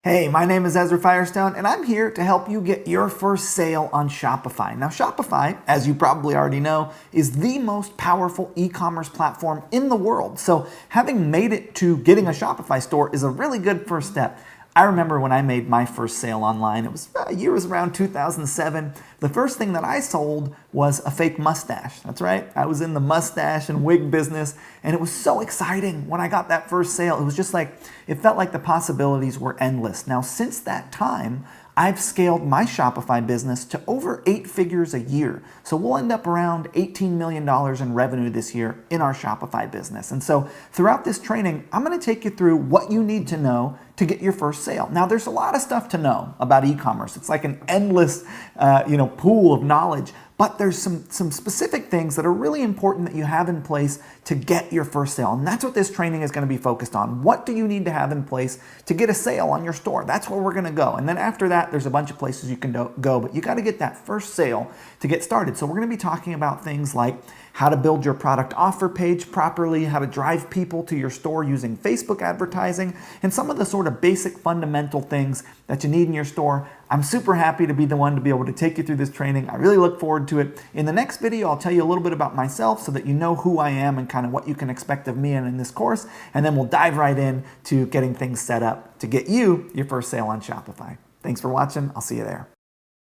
Hey, my name is Ezra Firestone, and I'm here to help you get your first sale on Shopify. Now, Shopify, as you probably already know, is the most powerful e-commerce platform in the world. So having made it to getting a Shopify store is a really good first step. I remember when I made my first sale online, it was year was around 2007. The first thing that I sold was a fake mustache. That's right, I was in the mustache and wig business, and it was so exciting when I got that first sale. It was just like, it felt like the possibilities were endless. Now, since that time, I've scaled my Shopify business to over 8 figures a year. So we'll end up around $18 million in revenue this year in our Shopify business. And so throughout this training, I'm going to take you through what you need to know to get your first sale. Now, there's a lot of stuff to know about e-commerce. It's like an endless, pool of knowledge. But there's some specific things that are really important that you have in place to get your first sale. And that's what this training is going to be focused on. What do you need to have in place to get a sale on your store? That's where we're going to go. And then after that, there's a bunch of places you can go, but you got to get that first sale to get started. So we're going to be talking about things like how to build your product offer page properly, how to drive people to your store using Facebook advertising, and some of the sort of basic fundamental things that you need in your store. I'm super happy to be the one to be able to take you through this training. I really look forward to it. In the next video, I'll tell you a little bit about myself so that you know who I am and kind of what you can expect of me in this course. And then we'll dive right in to getting things set up to get you your first sale on Shopify. Thanks for watching. I'll see you there.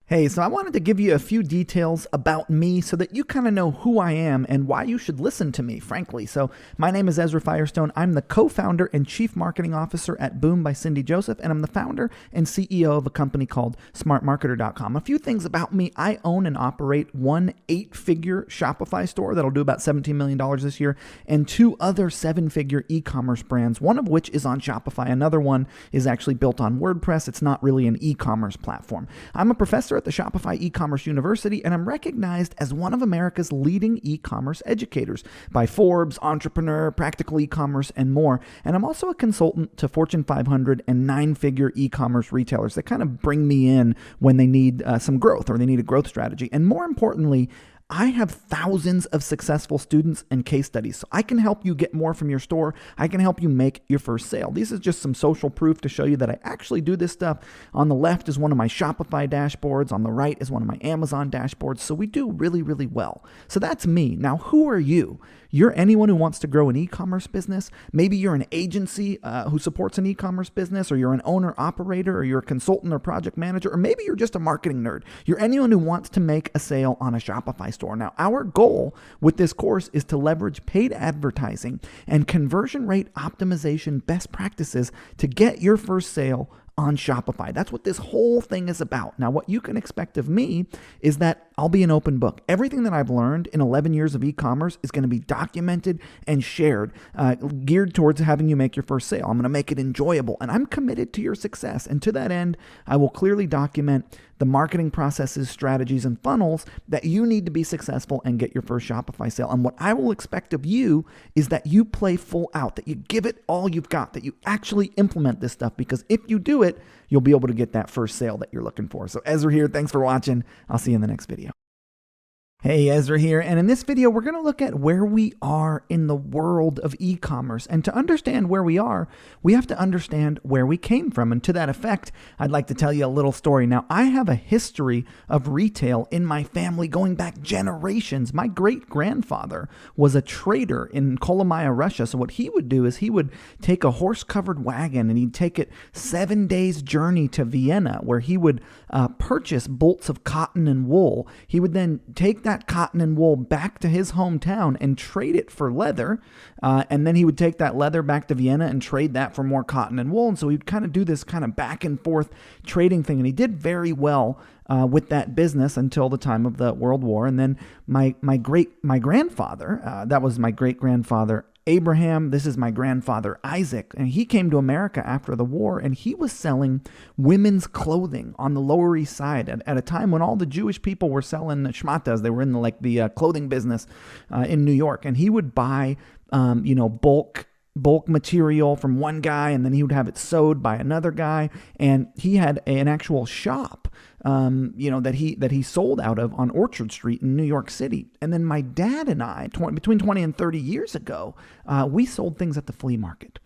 Hey, so I wanted to give you a few details about me so that you kind of know who I am and why you should listen to me, frankly. So my name is Ezra Firestone. I'm the co-founder and chief marketing officer at Boom by Cindy Joseph, and I'm the founder and CEO of a company called smartmarketer.com. A few things about me. I own and operate one 8-figure Shopify store that'll do about $17 million this year, and 2 other 7-figure e-commerce brands, one of which is on Shopify. Another one is actually built on WordPress. It's not really an e-commerce platform. I'm a professor at the Shopify e-commerce university, and I'm recognized as one of America's leading e-commerce educators by Forbes, Entrepreneur, Practical E-commerce, and more. And I'm also a consultant to Fortune 500 and 9-figure e-commerce retailers that kind of bring me in when they need some growth or they need a growth strategy. And more importantly, I have thousands of successful students and case studies, so I can help you get more from your store. I can help you make your first sale. This is just some social proof to show you that I actually do this stuff. On the left is one of my Shopify dashboards. On the right is one of my Amazon dashboards. So we do really, really well. So that's me. Now, who are you? You're anyone who wants to grow an e-commerce business. Maybe you're an agency who supports an e-commerce business, or you're an owner operator, or you're a consultant or project manager, or maybe you're just a marketing nerd. You're anyone who wants to make a sale on a Shopify store. Now, our goal with this course is to leverage paid advertising and conversion rate optimization best practices to get your first sale on Shopify. That's what this whole thing is about. Now, what you can expect of me is that I'll be an open book. Everything that I've learned in 11 years of e-commerce is going to be documented and shared, geared towards having you make your first sale. I'm going to make it enjoyable, and I'm committed to your success. And to that end, I will clearly document the marketing processes, strategies, and funnels that you need to be successful and get your first Shopify sale. And what I will expect of you is that you play full out, that you give it all you've got, that you actually implement this stuff, because if you do it, you'll be able to get that first sale that you're looking for. So Ezra here. Thanks for watching. I'll see you in the next video. Hey, Ezra here, and in this video, we're going to look at where we are in the world of e-commerce. And to understand where we are, we have to understand where we came from. And to that effect, I'd like to tell you a little story. Now, I have a history of retail in my family going back generations. My great-grandfather was a trader in Kolomaya, Russia. So what he would do is he would take a horse-covered wagon and he'd take it 7 days' journey to Vienna, where he would purchase bolts of cotton and wool. He would then take that cotton and wool back to his hometown and trade it for leather. And then he would take that leather back to Vienna and trade that for more cotton and wool. And so he'd kind of do this kind of back and forth trading thing. And he did very well with that business until the time of the World War. And then my grandfather, that was my great-grandfather, Abraham, this is my grandfather, Isaac, and he came to America after the war, and he was selling women's clothing on the Lower East Side at a time when all the Jewish people were selling shmatas. They were in the clothing business in New York, and he would buy, bulk material from one guy, and then he would have it sewed by another guy, and he had an actual shop that he sold out of on Orchard Street in New York City. And then my dad and I, between 20 and 30 years ago, we sold things at the flea market.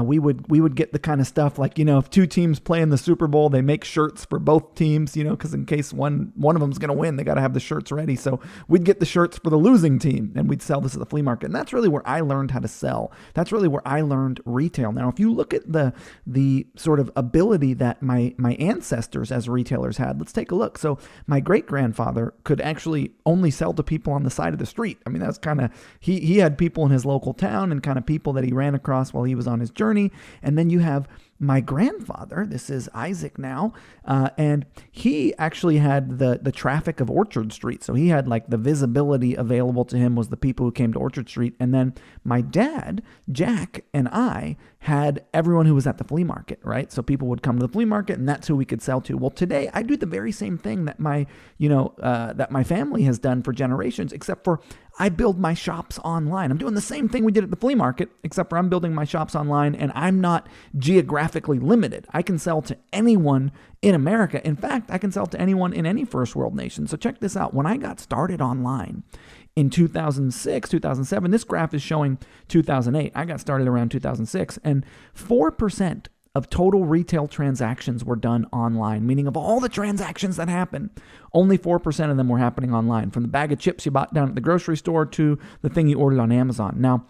We would get the kind of stuff like, if two teams play in the Super Bowl, they make shirts for both teams, because in case one of them's going to win, they got to have the shirts ready. So we'd get the shirts for the losing team and we'd sell this at the flea market. And that's really where I learned how to sell. That's really where I learned retail. Now, if you look at the sort of ability that my ancestors as retailers had, let's take a look. So my great-grandfather could actually only sell to people on the side of the street. I mean, that's kind of, he had people in his local town and kind of people that he ran across while he was on his journey. And then you have my grandfather, this is Isaac now, and he actually had the traffic of Orchard Street. So he had like the visibility available to him was the people who came to Orchard Street. And then my dad, Jack, and I had everyone who was at the flea market, right? So people would come to the flea market and that's who we could sell to. Well, today I do the very same thing that my family has done for generations, except for I build my shops online. I'm doing the same thing we did at the flea market, except for I'm building my shops online and I'm not geographically limited. I can sell to anyone in America. In fact, I can sell to anyone in any first world nation. So check this out. When I got started online in 2006, 2007, this graph is showing 2008. I got started around 2006, and 4% of total retail transactions were done online, meaning of all the transactions that happened, only 4% of them were happening online, from the bag of chips you bought down at the grocery store to the thing you ordered on Amazon. Now,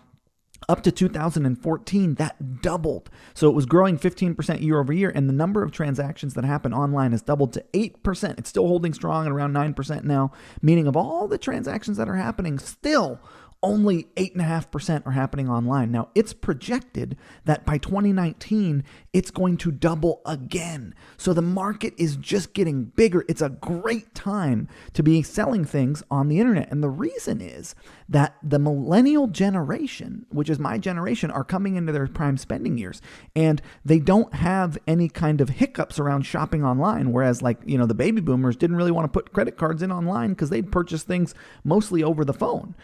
up to 2014, that doubled. So it was growing 15% year over year, and the number of transactions that happen online has doubled to 8%. It's still holding strong at around 9% now, meaning of all the transactions that are happening, still only 8.5% are happening online. Now, it's projected that by 2019, it's going to double again. So the market is just getting bigger. It's a great time to be selling things on the internet. And the reason is that the millennial generation, which is my generation, are coming into their prime spending years. And they don't have any kind of hiccups around shopping online. Whereas the baby boomers didn't really want to put credit cards in online because they'd purchase things mostly over the phone.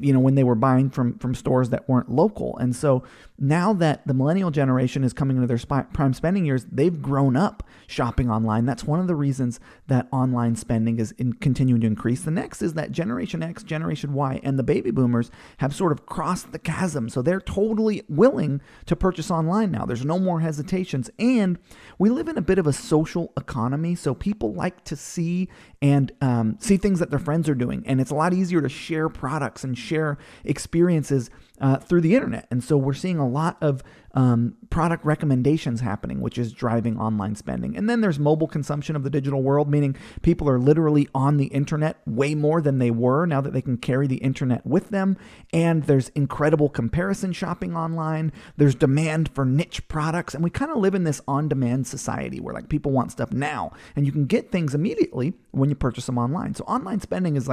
When they were buying from stores that weren't local. And so now that the millennial generation is coming into their prime spending years, they've grown up shopping online. That's one of the reasons that online spending is continuing to increase. The next is that Generation X, Generation Y, and the baby boomers have sort of crossed the chasm. So they're totally willing to purchase online now. There's no more hesitations. And we live in a bit of a social economy. So people like to see and see things that their friends are doing. And it's a lot easier to share products and share experiences through the internet. And so we're seeing a lot of product recommendations happening, which is driving online spending. And then there's mobile consumption of the digital world, meaning people are literally on the internet way more than they were now that they can carry the internet with them. And there's incredible comparison shopping online. There's demand for niche products. And we kind of live in this on-demand society where people want stuff now, and you can get things immediately when you purchase them online. So online spending is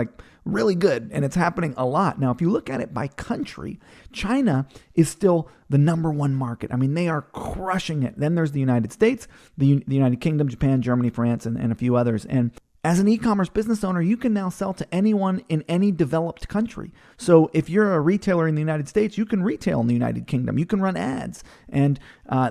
really good, and it's happening a lot. Now, if you look at it by country, China is still the number one market. I mean, they are crushing it. Then there's the United States, the United Kingdom, Japan, Germany, France, and a few others. And as an e-commerce business owner, you can now sell to anyone in any developed country. So if you're a retailer in the United States, you can retail in the United Kingdom. You can run ads. And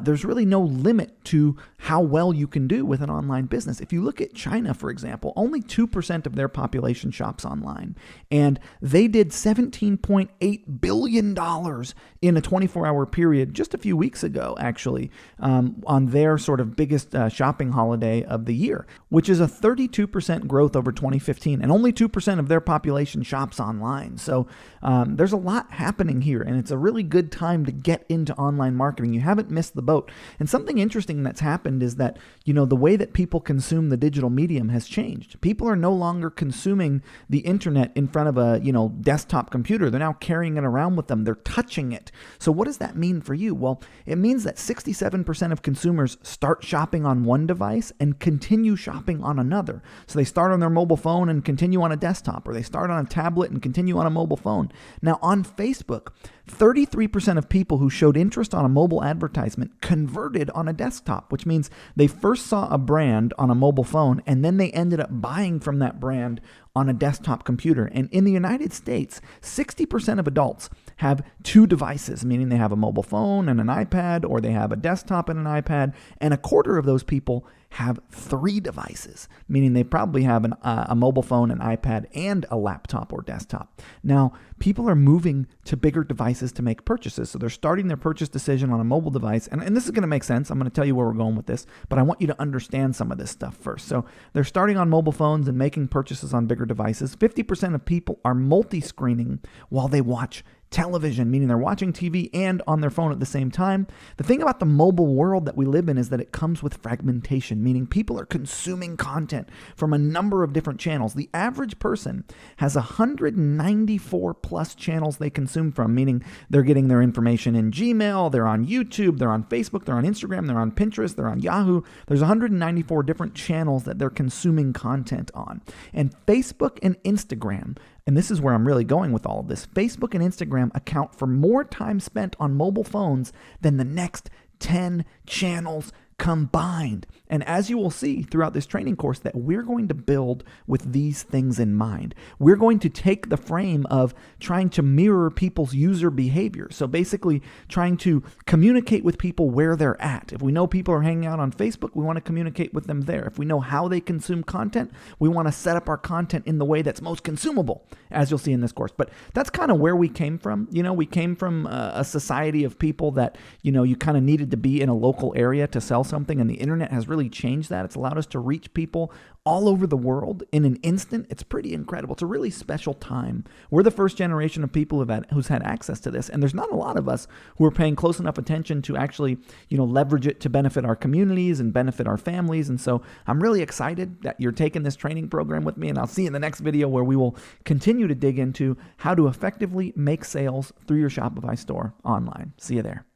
there's really no limit to how well you can do with an online business. If you look at China, for example, only 2% of their population shops online. And they did $17.8 billion in a 24-hour period just a few weeks ago, actually, on their sort of biggest shopping holiday of the year, which is a 32% growth over 2015, and only 2% of their population shops online. So there's a lot happening here, and it's a really good time to get into online marketing. You haven't missed the boat. And something interesting that's happened is that, the way that people consume the digital medium has changed. People are no longer consuming the internet in front of a, desktop computer. They're now carrying it around with them. They're touching it. So what does that mean for you? Well, it means that 67% of consumers start shopping on one device and continue shopping on another. So they start on their mobile phone and continue on a desktop, or they start on a tablet and continue on a mobile phone. Now on Facebook, 33% of people who showed interest on a mobile advertisement converted on a desktop, which means they first saw a brand on a mobile phone and then they ended up buying from that brand on a desktop computer. And in the United States, 60% of adults have two devices, meaning they have a mobile phone and an iPad, or they have a desktop and an iPad, and a quarter of those people have 3 devices, meaning they probably have a mobile phone, an iPad, and a laptop or desktop. Now, people are moving to bigger devices to make purchases. So they're starting their purchase decision on a mobile device. And this is going to make sense. I'm going to tell you where we're going with this, but I want you to understand some of this stuff first. So they're starting on mobile phones and making purchases on bigger devices. 50% of people are multi-screening while they watch television, meaning they're watching TV and on their phone at the same time. The thing about the mobile world that we live in is that it comes with fragmentation, meaning people are consuming content from a number of different channels. The average person has 194 plus channels they consume from, meaning they're getting their information in Gmail, they're on YouTube, they're on Facebook, they're on Instagram, they're on Pinterest, they're on Yahoo. There's 194 different channels that they're consuming content on. And Facebook and Instagram, and this is where I'm really going with all of this, Facebook and Instagram account for more time spent on mobile phones than the next 10 channels combined. And as you will see throughout this training course, that we're going to build with these things in mind. We're going to take the frame of trying to mirror people's user behavior. So basically trying to communicate with people where they're at. If we know people are hanging out on Facebook, we want to communicate with them there. If we know how they consume content, we want to set up our content in the way that's most consumable, as you'll see in this course. But that's kind of where we came from. We came from a society of people that, you kind of needed to be in a local area to sell something, and the internet has really changed that. It's allowed us to reach people all over the world in an instant. It's pretty incredible. It's a really special time. We're the first generation of people who's had access to this, and there's not a lot of us who are paying close enough attention to actually, leverage it to benefit our communities and benefit our families. And so I'm really excited that you're taking this training program with me, and I'll see you in the next video where we will continue to dig into how to effectively make sales through your Shopify store online. See you there.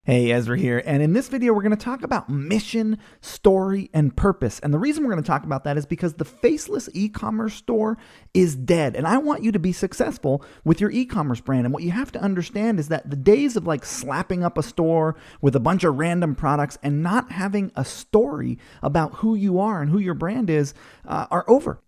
Hey, Ezra here, and in this video we're going to talk about mission, story, and purpose. And the reason we're going to talk about that is because the faceless e-commerce store is dead, and I want you to be successful with your e-commerce brand. And what you have to understand is that the days of slapping up a store with a bunch of random products and not having a story about who you are and who your brand is are over.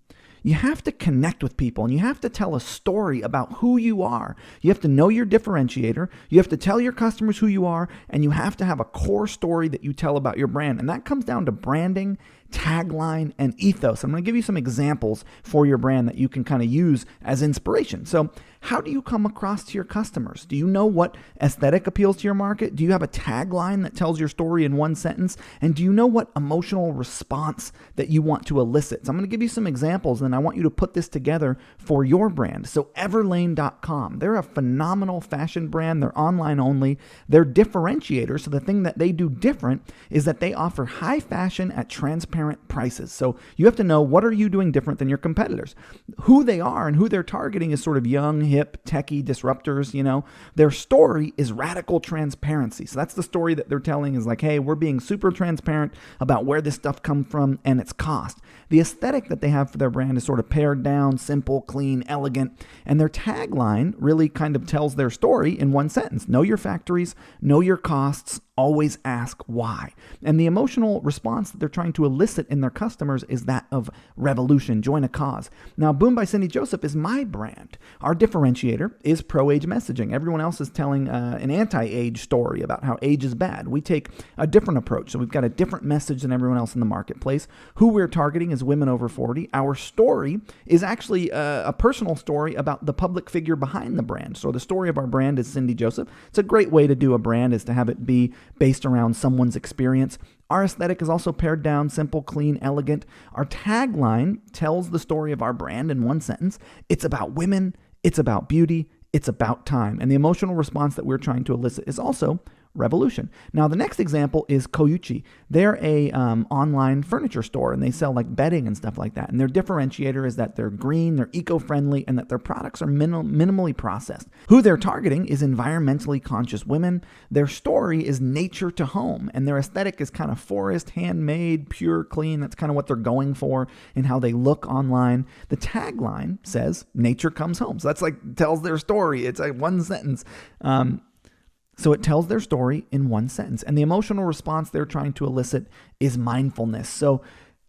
You have to connect with people, and you have to tell a story about who you are. You have to know your differentiator. You have to tell your customers who you are, and you have to have a core story that you tell about your brand. And that comes down to branding, tagline, and ethos. I'm going to give you some examples for your brand that you can kind of use as inspiration. So how do you come across to your customers? Do you know what aesthetic appeals to your market? Do you have a tagline that tells your story in one sentence? And do you know what emotional response that you want to elicit? So I'm going to give you some examples, and I want you to put this together for your brand. So Everlane.com, they're a phenomenal fashion brand. They're online only. They're differentiators. So the thing that they do different is that they offer high fashion at transparent prices. So you have to know, what are you doing different than your competitors? Who they are and who they're targeting is sort of young, hip, techie disruptors. Their story is radical transparency. So that's the story that they're telling, is hey, we're being super transparent about where this stuff comes from and its cost. The aesthetic that they have for their brand is sort of pared down, simple, clean, elegant, and their tagline really kind of tells their story in one sentence. Know your factories, know your costs, always ask why. And the emotional response that they're trying to elicit in their customers is that of revolution, join a cause. Now, Boom by Cindy Joseph is my brand. Our differentiator is pro-age messaging. Everyone else is telling an anti-age story about how age is bad. We take a different approach. So we've got a different message than everyone else in the marketplace. Who we're targeting is women over 40. Our story is actually a personal story about the public figure behind the brand. So the story of our brand is Cindy Joseph. It's a great way to do a brand, is to have it be based around someone's experience. Our aesthetic is also pared down, simple, clean, elegant. Our tagline tells the story of our brand in one sentence. It's about women, it's about beauty, it's about time. And the emotional response that we're trying to elicit is also revolution. Now, the next example is Koyuchi. They're a online furniture store, and they sell bedding and stuff like that. And their differentiator is that they're green, they're eco-friendly, and that their products are minimally processed. Who they're targeting is environmentally conscious women. Their story is nature to home, and their aesthetic is kind of forest, handmade, pure, clean. That's kind of what they're going for in how they look online. The tagline says, nature comes home. So that's tells their story. It's one sentence. So it tells their story in one sentence. And the emotional response they're trying to elicit is mindfulness. So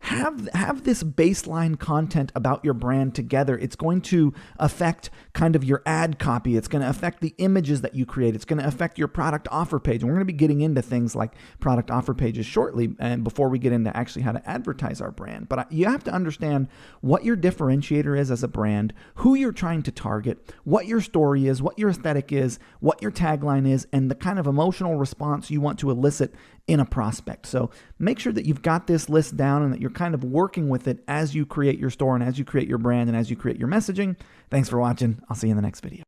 have this baseline content about your brand together. It's going to affect kind of your ad copy. It's going to affect the images that you create. It's going to affect your product offer page. And we're going to be getting into things like product offer pages shortly, and before we get into actually how to advertise our brand. But you have to understand what your differentiator is as a brand, who you're trying to target, what your story is, what your aesthetic is, what your tagline is, and the kind of emotional response you want to elicit in a prospect. So make sure that you've got this list down and that you're kind of working with it as you create your store and as you create your brand and as you create your messaging. Thanks for watching. I'll see you in the next video.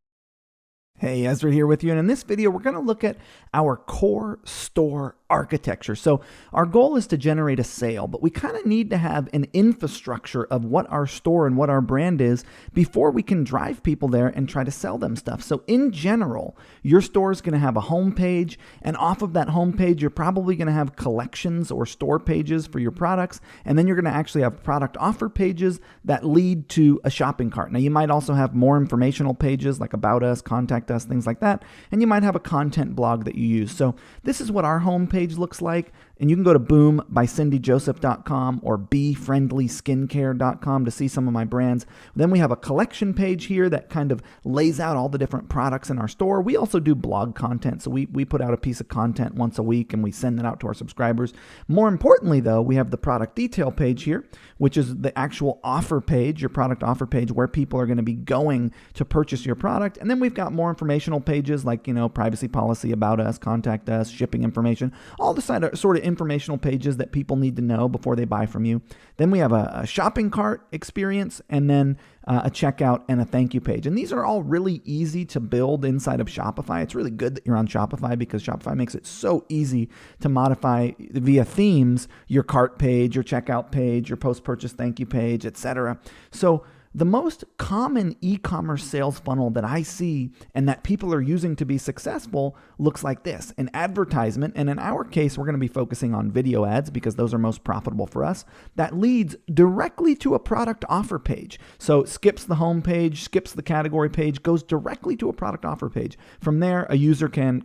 Hey, Ezra here with you, and in this video, we're going to look at our core store architecture. So our goal is to generate a sale, but we kind of need to have an infrastructure of what our store and what our brand is before we can drive people there and try to sell them stuff. So in general, your store is going to have a home page, and off of that home page, you're probably going to have collections or store pages for your products, and then you're going to actually have product offer pages that lead to a shopping cart. Now, you might also have more informational pages like about us, contact us, things like that, and you might have a content blog that you use. So this is what our home page looks like, and you can go to boombycindijoseph.com or befriendlyskincare.com to see some of my brands. Then we have a collection page here that kind of lays out all the different products in our store. We also do blog content, so we put out a piece of content once a week and we send it out to our subscribers. More importantly though, we have the product detail page here, which is the actual offer page, your product offer page, where people are going to be going to purchase your product. And then we've got more informational pages like, privacy policy, about us, contact us, shipping information, all the sort of informational pages that people need to know before they buy from you. Then we have a shopping cart experience, and then a checkout and a thank you page. And these are all really easy to build inside of Shopify. It's really good that you're on Shopify because Shopify makes it so easy to modify via themes your cart page, your checkout page, your post-purchase thank you page, etc. So the most common e-commerce sales funnel that I see and that people are using to be successful looks like this: an advertisement, and in our case, we're going to be focusing on video ads because those are most profitable for us, that leads directly to a product offer page. So skips the home page, skips the category page, goes directly to a product offer page. From there, a user can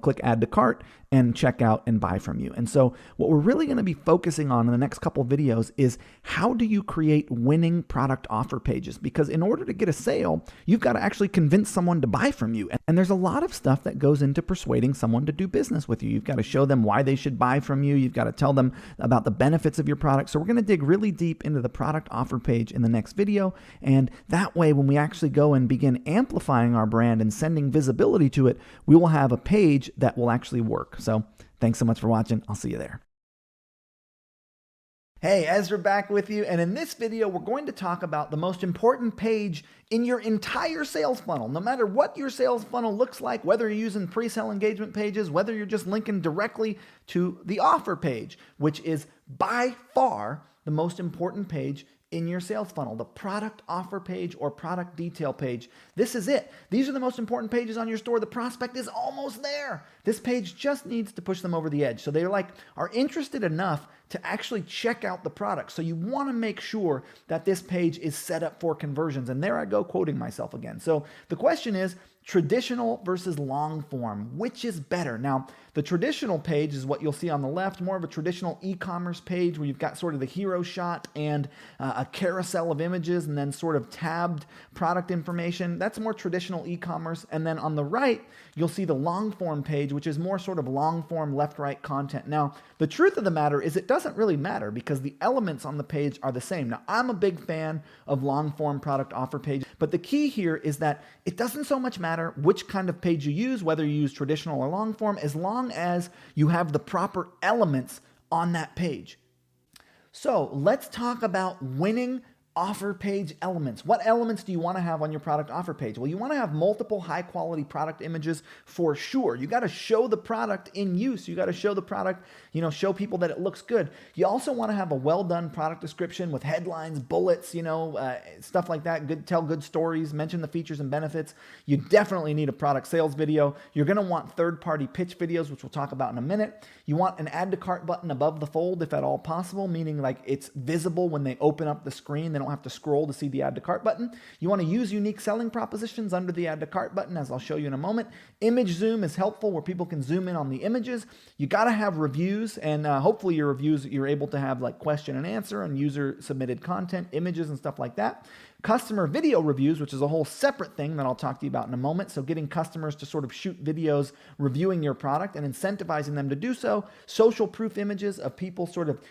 click add to cart and check out and buy from you. And so what we're really going to be focusing on in the next couple of videos is how do you create winning product offer pages? Because in order to get a sale, you've got to actually convince someone to buy from you. And there's a lot of stuff that goes into persuading someone to do business with you. You've got to show them why they should buy from you. You've got to tell them about the benefits of your product. So we're going to dig really deep into the product offer page in the next video. And that way, when we actually go and begin amplifying our brand and sending visibility to it, we will have a page that will actually work. So thanks so much for watching. I'll see you there. Hey, Ezra back with you, and in this video we're going to talk about the most important page in your entire sales funnel. No matter what your sales funnel looks like, whether you're using pre-sale engagement pages, whether you're just linking directly to the offer page, which is by far the most important page in your sales funnel, the product offer page or product detail page. This is it. These are the most important pages on your store. The prospect is almost there. This page just needs to push them over the edge. So they are interested enough to actually check out the product. So you want to make sure that this page is set up for conversions. And there I go quoting myself again. So the question is, traditional versus long form, which is better? Now, the traditional page is what you'll see on the left, more of a traditional e-commerce page where you've got sort of the hero shot and a carousel of images and then sort of tabbed product information. That's more traditional e-commerce. And then on the right, you'll see the long form page, which is more sort of long form left-right content. Now, the truth of the matter is it doesn't really matter because the elements on the page are the same. Now, I'm a big fan of long form product offer page, but the key here is that it doesn't so much matter which kind of page you use, whether you use traditional or long form, as long as you have the proper elements on that page. So let's talk about winning offer page elements. What elements do you want to have on your product offer page? Well, you want to have multiple high quality product images for sure. You got to show the product in use. You got to show the product, show people that it looks good. You also want to have a well done product description with headlines, bullets, stuff like that. Tell good stories, mention the features and benefits. You definitely need a product sales video. You're going to want third-party pitch videos, which we'll talk about in a minute. You want an add to cart button above the fold if at all possible, meaning like it's visible when they open up the screen. They don't have to scroll to see the add to cart button. You want to use unique selling propositions under the add to cart button, as I'll show you in a moment. Image zoom is helpful where people can zoom in on the images. You got to have reviews, and hopefully your reviews, you're able to have like question and answer and user submitted content, images and stuff like that. Customer video reviews, which is a whole separate thing that I'll talk to you about in a moment. So getting customers to sort of shoot videos reviewing your product and incentivizing them to do so. Social proof images of people sort of,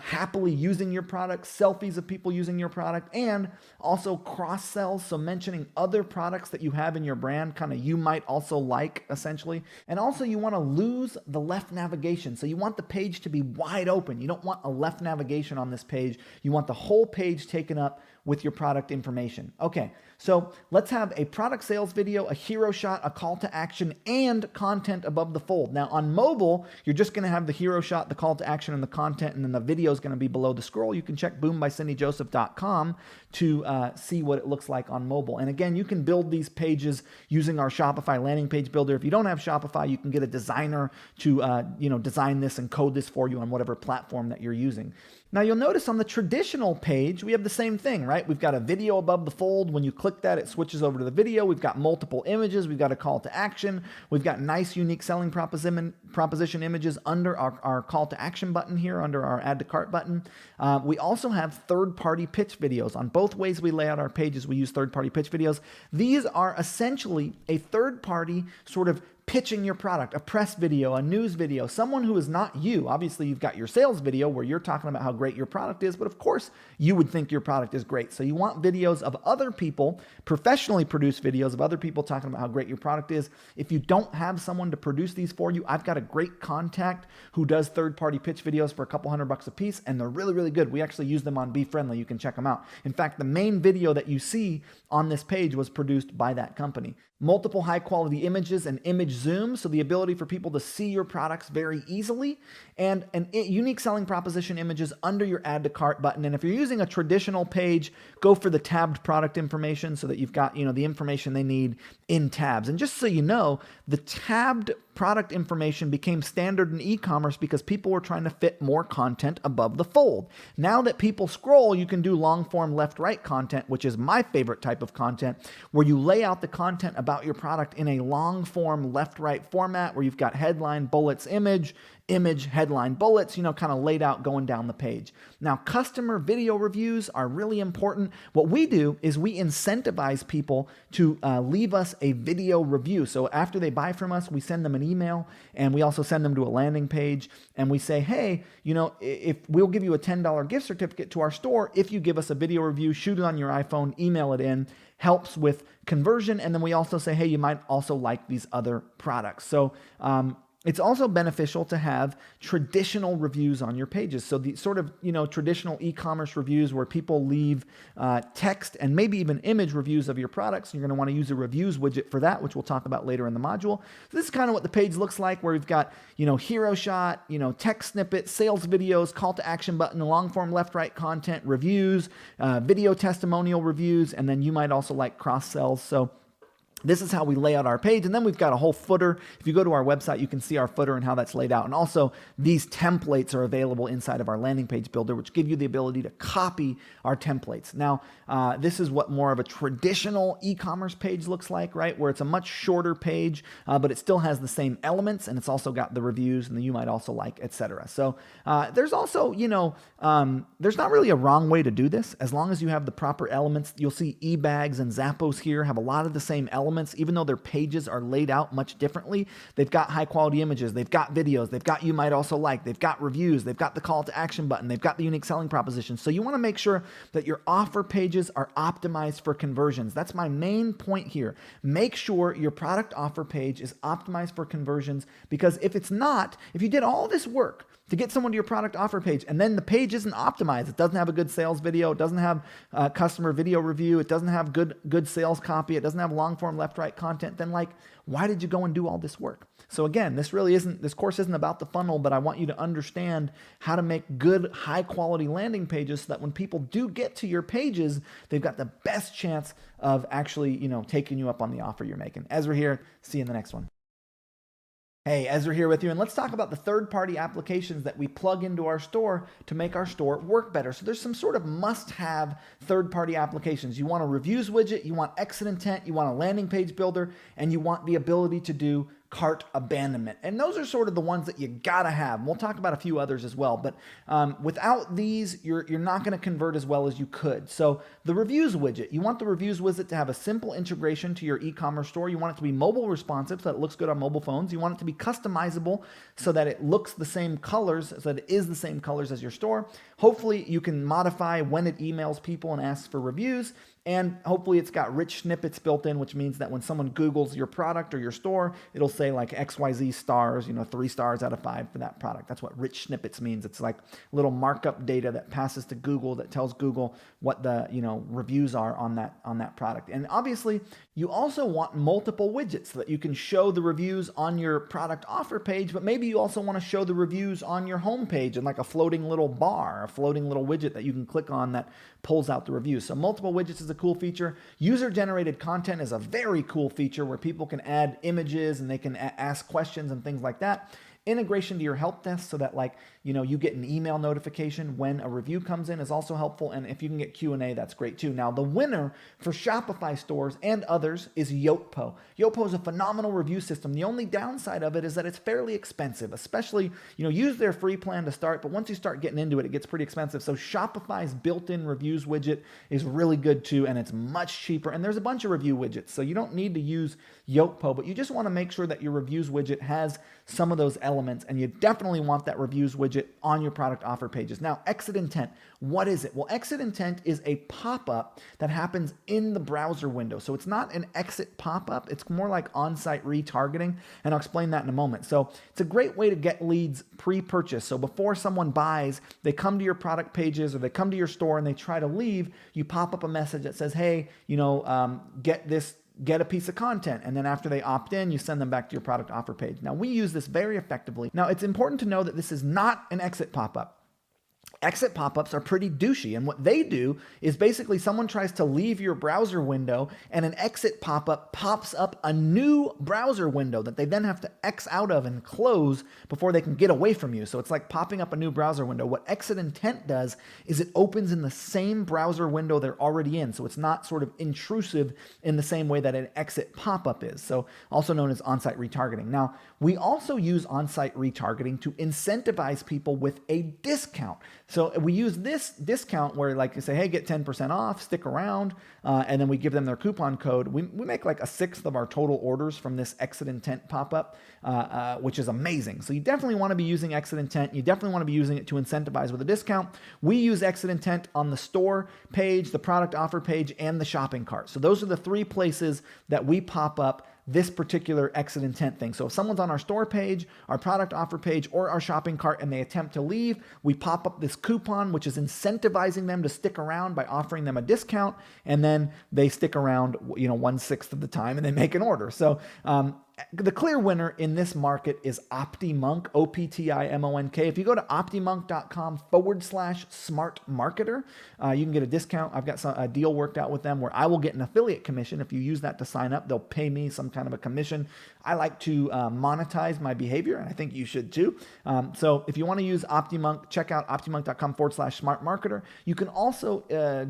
happily using your product, selfies of people using your product, and also cross sells. So mentioning other products that you have in your brand, kind of you might also like essentially. And also you want to lose the left navigation. So you want the page to be wide open. You don't want a left navigation on this page. You want the whole page taken up with your product information. Okay, so let's have a product sales video, a hero shot, a call to action, and content above the fold. Now on mobile, you're just gonna have the hero shot, the call to action, and the content, and then the video is gonna be below the scroll. You can check boombycindyjoseph.com to see what it looks like on mobile. And again, you can build these pages using our Shopify landing page builder. If you don't have Shopify, you can get a designer to design this and code this for you on whatever platform that you're using. Now you'll notice on the traditional page, we have the same thing, right? We've got a video above the fold. When you click that, it switches over to the video. We've got multiple images. We've got a call to action. We've got nice, unique selling proposition images under our call to action button here, under our add to cart button. We also have third-party pitch videos. On both ways we lay out our pages, we use third-party pitch videos. These are essentially a third-party sort of pitching your product, a press video, a news video, someone who is not you. Obviously, you've got your sales video where you're talking about how great your product is, but of course, you would think your product is great. So you want videos of other people, professionally produced videos of other people talking about how great your product is. If you don't have someone to produce these for you, I've got a great contact who does third-party pitch videos for a couple $100 a piece, and they're really, really good. We actually use them on Be Friendly. You can check them out. In fact, the main video that you see on this page was produced by that company. Multiple high-quality images and image zoom, so the ability for people to see your products very easily, and unique selling proposition images under your add to cart button. And if you're using a traditional page, go for the tabbed product information so that you've got the information they need in tabs. And just so you know, the tabbed product information became standard in e-commerce because people were trying to fit more content above the fold. Now that people scroll, you can do long form left-right content, which is my favorite type of content, where you lay out the content about your product in a long form left-right format where you've got headline, bullets, image, headline, bullets, kind of laid out going down the page. Now, customer video reviews are really important. What we do is we incentivize people to leave us a video review. So after they buy from us, we send them an email, and we also send them to a landing page, and we say, hey, if we'll give you a $10 gift certificate to our store if you give us a video review, shoot it on your iPhone, email it in. Helps with conversion. And then we also say, hey, you might also like these other products. So it's also beneficial to have traditional reviews on your pages. So the sort of, traditional e-commerce reviews where people leave text and maybe even image reviews of your products. You're going to want to use a reviews widget for that, which we'll talk about later in the module. So this is kind of what the page looks like, where we've got, hero shot, text snippet, sales videos, call to action button, long form left-right content, reviews, video testimonial reviews, and then you might also like cross sells. So this is how we lay out our page. And then we've got a whole footer. If you go to our website, you can see our footer and how that's laid out. And also these templates are available inside of our landing page builder, which give you the ability to copy our templates. Now, this is what more of a traditional e-commerce page looks like, right? Where it's a much shorter page, but it still has the same elements, and it's also got the reviews and the you might also like, etc. So there's also, there's not really a wrong way to do this. As long as you have the proper elements, you'll see eBags and Zappos here have a lot of the same elements, even though their pages are laid out much differently. They've got high quality images, they've got videos, they've got you might also like, they've got reviews, they've got the call to action button, they've got the unique selling proposition. So you want to make sure that your offer pages are optimized for conversions. That's my main point here. Make sure your product offer page is optimized for conversions, because if it's not, if you did all this work to get someone to your product offer page and then the page isn't optimized, it doesn't have a good sales video, it doesn't have customer video review, it doesn't have good sales copy, it doesn't have long form left-right content, then why did you go and do all this work? So again, this course isn't about the funnel, but I want you to understand how to make good, high quality landing pages so that when people do get to your pages, they've got the best chance of actually, taking you up on the offer you're making. Ezra here. See you in the next one. Hey, Ezra here with you, and let's talk about the third-party applications that we plug into our store to make our store work better. So there's some sort of must-have third-party applications. You want a reviews widget, you want exit intent, you want a landing page builder, and you want the ability to do cart abandonment. And those are sort of the ones that you gotta have. And we'll talk about a few others as well, but without these, you're not gonna convert as well as you could. So the reviews widget, you want the reviews widget to have a simple integration to your e-commerce store. You want it to be mobile responsive so that it looks good on mobile phones. You want it to be customizable so that it looks the same colors, so that it is the same colors as your store. Hopefully you can modify when it emails people and asks for reviews. And hopefully it's got rich snippets built in, which means that when someone Googles your product or your store, it'll say like XYZ stars, 3 stars out of 5 for that product. That's what rich snippets means. It's like little markup data that passes to Google that tells Google what the reviews are on that product. And obviously, you also want multiple widgets so that you can show the reviews on your product offer page, but maybe you also want to show the reviews on your home page in like a floating little bar, a floating little widget that you can click on that pulls out the reviews. So multiple widgets is a cool feature. User-generated content is a very cool feature where people can add images and they can ask questions and things like that. Integration to your help desk so that you get an email notification when a review comes in is also helpful. And if you can get Q&A, that's great too. Now, the winner for Shopify stores and others is Yotpo. Yotpo is a phenomenal review system. The only downside of it is that it's fairly expensive, especially, use their free plan to start, but once you start getting into it, it gets pretty expensive. So Shopify's built-in reviews widget is really good too, and it's much cheaper. And there's a bunch of review widgets, so you don't need to use Yotpo, but you just want to make sure that your reviews widget has some of those elements, and you definitely want that reviews widget on your product offer pages. Now, exit intent, what is it? Well, exit intent is a pop-up that happens in the browser window. So it's not an exit pop-up, it's more like on-site retargeting, and I'll explain that in a moment. So it's a great way to get leads pre-purchase. So before someone buys, they come to your product pages or they come to your store and they try to leave, you pop up a message that says, hey, get a piece of content. And then after they opt in, you send them back to your product offer page. Now, we use this very effectively. Now, it's important to know that this is not an exit pop-up. Exit pop-ups are pretty douchey, and what they do is basically someone tries to leave your browser window and an exit pop-up pops up a new browser window that they then have to X out of and close before they can get away from you. So it's like popping up a new browser window. What exit intent does is it opens in the same browser window they're already in, so it's not sort of intrusive in the same way that an exit pop-up is, so also known as on-site retargeting. Now, we also use on-site retargeting to incentivize people with a discount. So we use this discount where you say, hey, get 10% off, stick around, and then we give them their coupon code. We make like 1/6 of our total orders from this exit intent pop-up, which is amazing. So you definitely want to be using exit intent. You definitely want to be using it to incentivize with a discount. We use exit intent on the store page, the product offer page, and the shopping cart. So those are the 3 places that we pop up this particular exit intent thing. So if someone's on our store page, our product offer page, or our shopping cart and they attempt to leave, we pop up this coupon, which is incentivizing them to stick around by offering them a discount, and then they stick around 1/6 of the time and they make an order. So the clear winner in this market is OptiMonk, OptiMonk. If you go to optimonk.com/smart marketer, you can get a discount. I've got a deal worked out with them where I will get an affiliate commission. If you use that to sign up, they'll pay me some kind of a commission. I like to monetize my behavior, and I think you should too. So if you want to use OptiMonk, check out optimonk.com/smart marketer. You can also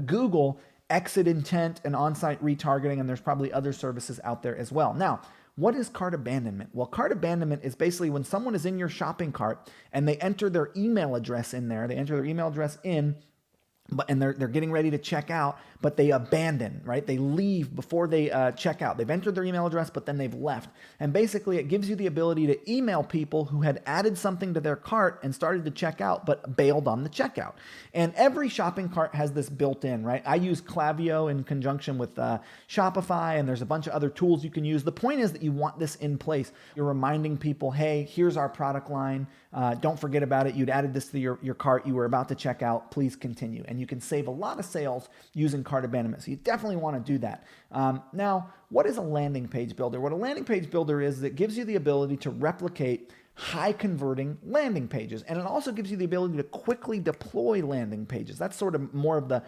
Google exit intent and on-site retargeting, and there's probably other services out there as well. Now, what is cart abandonment? Well, cart abandonment is basically when someone is in your shopping cart and they enter their email address in there. They enter their email address in, and they're getting ready to check out, but they abandon, right? They leave before they check out. They've entered their email address, but then they've left. And basically, it gives you the ability to email people who had added something to their cart and started to check out, but bailed on the checkout. And every shopping cart has this built in, right? I use Klaviyo in conjunction with Shopify, and there's a bunch of other tools you can use. The point is that you want this in place. You're reminding people, hey, here's our product line. Don't forget about it. You'd added this to your cart. You were about to check out. Please continue. And you can save a lot of sales using cart abandonment. So you definitely want to do that. Now, what is a landing page builder? What a landing page builder is it gives you the ability to replicate high converting landing pages. And it also gives you the ability to quickly deploy landing pages. That's sort of more of the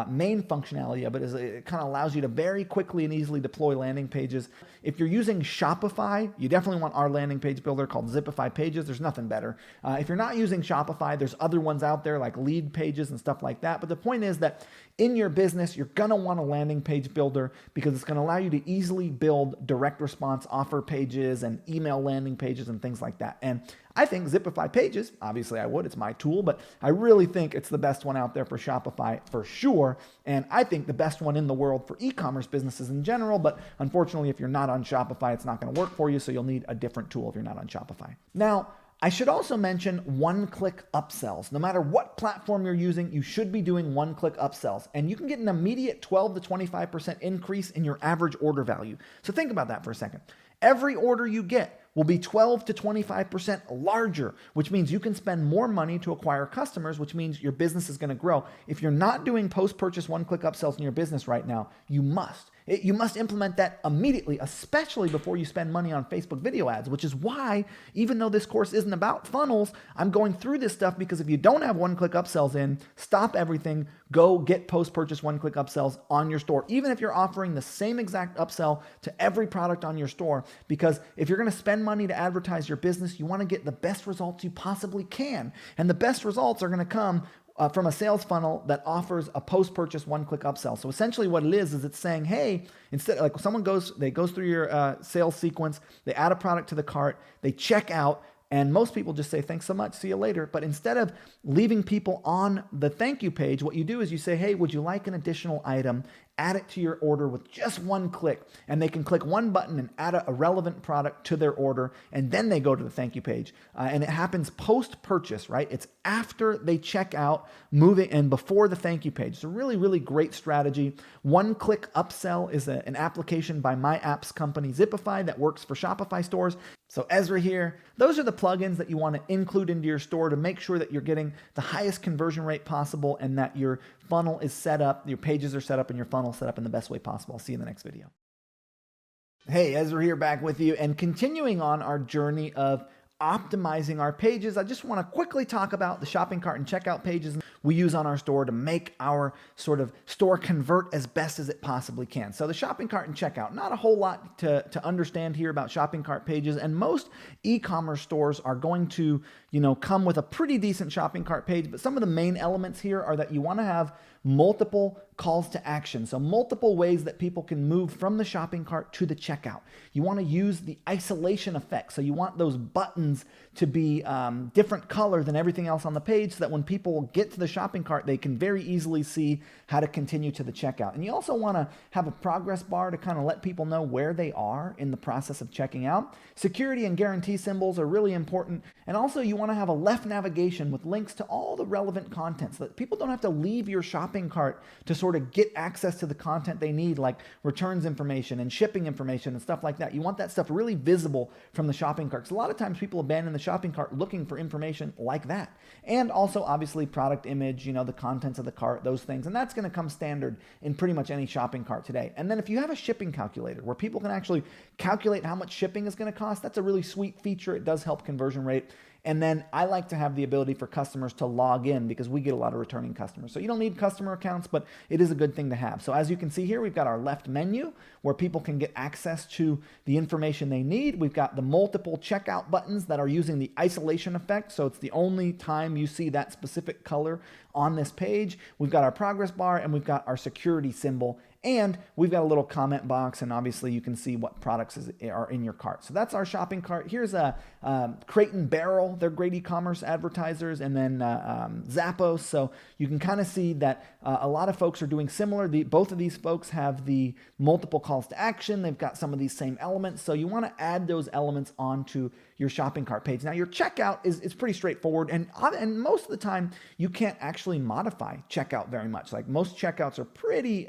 main functionality of it, is it kind of allows you to very quickly and easily deploy landing pages. If you're using Shopify, you definitely want our landing page builder called Zipify Pages. There's nothing better. If you're not using Shopify, there's other ones out there like Lead Pages and stuff like that. But the point is that in your business, you're going to want a landing page builder because it's going to allow you to easily build direct response offer pages and email landing pages and things like that. And I think Zipify Pages, obviously I would, it's my tool, but I really think it's the best one out there for Shopify for sure. And I think the best one in the world for e-commerce businesses in general. But unfortunately, if you're not on Shopify, it's not going to work for you. So you'll need a different tool if you're not on Shopify. Now, I should also mention OneClick Upsells. No matter what platform you're using, you should be doing OneClick Upsells. And you can get an immediate 12 to 25% increase in your average order value. So think about that for a second. Every order you get will be 12 to 25% larger, which means you can spend more money to acquire customers, which means your business is going to grow. If you're not doing post-purchase OneClick Upsells in your business right now, you must. You must implement that immediately, especially before you spend money on Facebook video ads, which is why, even though this course isn't about funnels, I'm going through this stuff because if you don't have OneClick Upsells in, stop everything, go get post-purchase OneClick Upsells on your store, even if you're offering the same exact upsell to every product on your store, because if you're going to spend money to advertise your business, you want to get the best results you possibly can. And the best results are going to come from a sales funnel that offers a post-purchase one-click upsell. So essentially what it is it's saying, hey, instead, like someone goes through your sales sequence, they add a product to the cart, they check out, and most people just say, thanks so much, see you later. But instead of leaving people on the thank you page, what you do is you say, hey, would you like an additional item? Add it to your order with just one click. And they can click one button and add a relevant product to their order. And then they go to the thank you page. And it happens post-purchase, right? It's after they check out, moving and before the thank you page. It's a really, really great strategy. OneClick Upsell is an application by my apps company, Zipify, that works for Shopify stores. So Ezra here, those are the plugins that you want to include into your store to make sure that you're getting the highest conversion rate possible and that your funnel is set up, your pages are set up, and your funnel set up in the best way possible. I'll see you in the next video. Hey, Ezra here, back with you, and continuing on our journey of optimizing our pages, I just want to quickly talk about the shopping cart and checkout pages we use on our store to make our sort of store convert as best as it possibly can. So the shopping cart and checkout, not a whole lot to understand here about shopping cart pages, and most e-commerce stores are going to, come with a pretty decent shopping cart page, but some of the main elements here are that you want to have multiple calls to action. So multiple ways that people can move from the shopping cart to the checkout. You want to use the isolation effect. So you want those buttons to be different color than everything else on the page so that when people get to the shopping cart, they can very easily see how to continue to the checkout. And you also want to have a progress bar to kind of let people know where they are in the process of checking out. Security and guarantee symbols are really important. And also you want to have a left navigation with links to all the relevant content so that people don't have to leave your shopping cart to sort of get access to the content they need, like returns information and shipping information and stuff like that. You want that stuff really visible from the shopping cart. So a lot of times people abandon the shopping cart looking for information like that. And also obviously product image, the contents of the cart, those things. And that's going to come standard in pretty much any shopping cart today. And then if you have a shipping calculator where people can actually calculate how much shipping is going to cost, that's a really sweet feature. It does help conversion rate. And then I like to have the ability for customers to log in because we get a lot of returning customers. So you don't need customer accounts, but it is a good thing to have. So as you can see here, we've got our left menu where people can get access to the information they need. We've got the multiple checkout buttons that are using the isolation effect. So it's the only time you see that specific color on this page. We've got our progress bar and we've got our security symbol. And we've got a little comment box, and obviously you can see what products are in your cart. So that's our shopping cart. Here's a Crate and Barrel. They're great e-commerce advertisers. And then Zappos. So you can kind of see that a lot of folks are doing similar. Both of these folks have the multiple calls to action. They've got some of these same elements. So you want to add those elements onto your shopping cart page. Now your checkout is pretty straightforward, and most of the time you can't actually modify checkout very much. Like most checkouts are pretty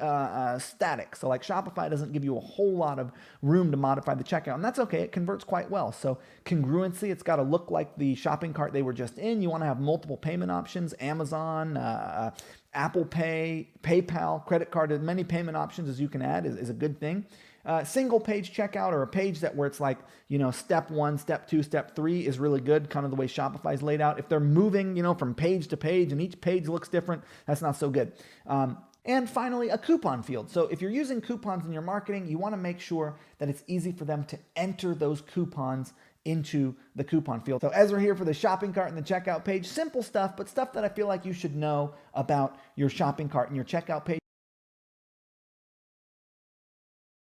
static. So like Shopify doesn't give you a whole lot of room to modify the checkout, and that's okay. It converts quite well. So congruency, it's got to look like the shopping cart they were just in. You want to have multiple payment options, Amazon, Apple Pay, PayPal, credit card, as many payment options as you can add is a good thing. Single page checkout, or a page where it's like, step 1, step 2, step 3 is really good, kind of the way Shopify's laid out. If they're moving, from page to page and each page looks different, that's not so good. And finally, a coupon field. So if you're using coupons in your marketing, you want to make sure that it's easy for them to enter those coupons into the coupon field. So Ezra here for the shopping cart and the checkout page. Simple stuff, but stuff that I feel like you should know about your shopping cart and your checkout page.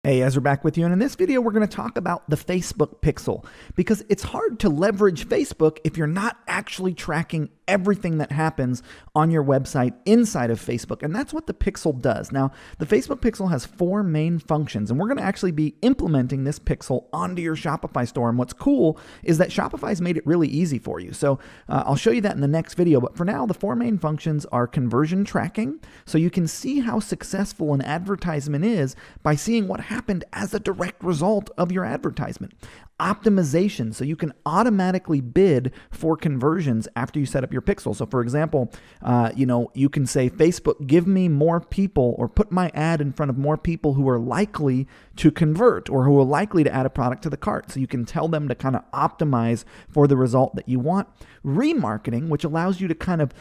Hey, Ezra back with you, and in this video we're going to talk about the Facebook pixel, because it's hard to leverage Facebook if you're not actually tracking everything that happens on your website inside of Facebook, and that's what the pixel does. Now, the Facebook pixel has 4 main functions, and we're going to actually be implementing this pixel onto your Shopify store, and what's cool is that Shopify's made it really easy for you. So I'll show you that in the next video, but for now, the 4 main functions are conversion tracking, so you can see how successful an advertisement is by seeing what happened as a direct result of your advertisement. Optimization, so you can automatically bid for conversions after you set up your pixel. So for example, you can say, Facebook, give me more people, or put my ad in front of more people who are likely to convert or who are likely to add a product to the cart. So you can tell them to kind of optimize for the result that you want. Remarketing, which allows you to kind of,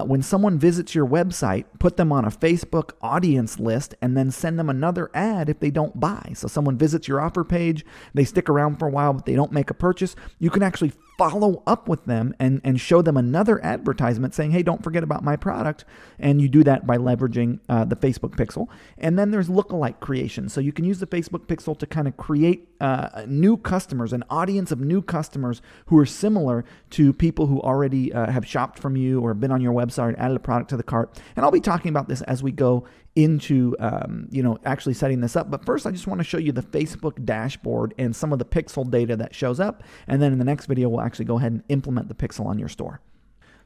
when someone visits your website, put them on a Facebook audience list and then send them another ad if they don't buy. So someone visits your offer page, they stick around for a while, but they don't make a purchase. You can actually follow up with them and show them another advertisement saying, hey, don't forget about my product. And you do that by leveraging the Facebook pixel. And then there's lookalike creation. So you can use the Facebook pixel to kind of create new customers, an audience of new customers who are similar to people who already have shopped from you or been on your website, added a product to the cart. And I'll be talking about this as we go into actually setting this up. But first, I just want to show you the Facebook dashboard and some of the pixel data that shows up. And then in the next video, we'll actually go ahead and implement the pixel on your store.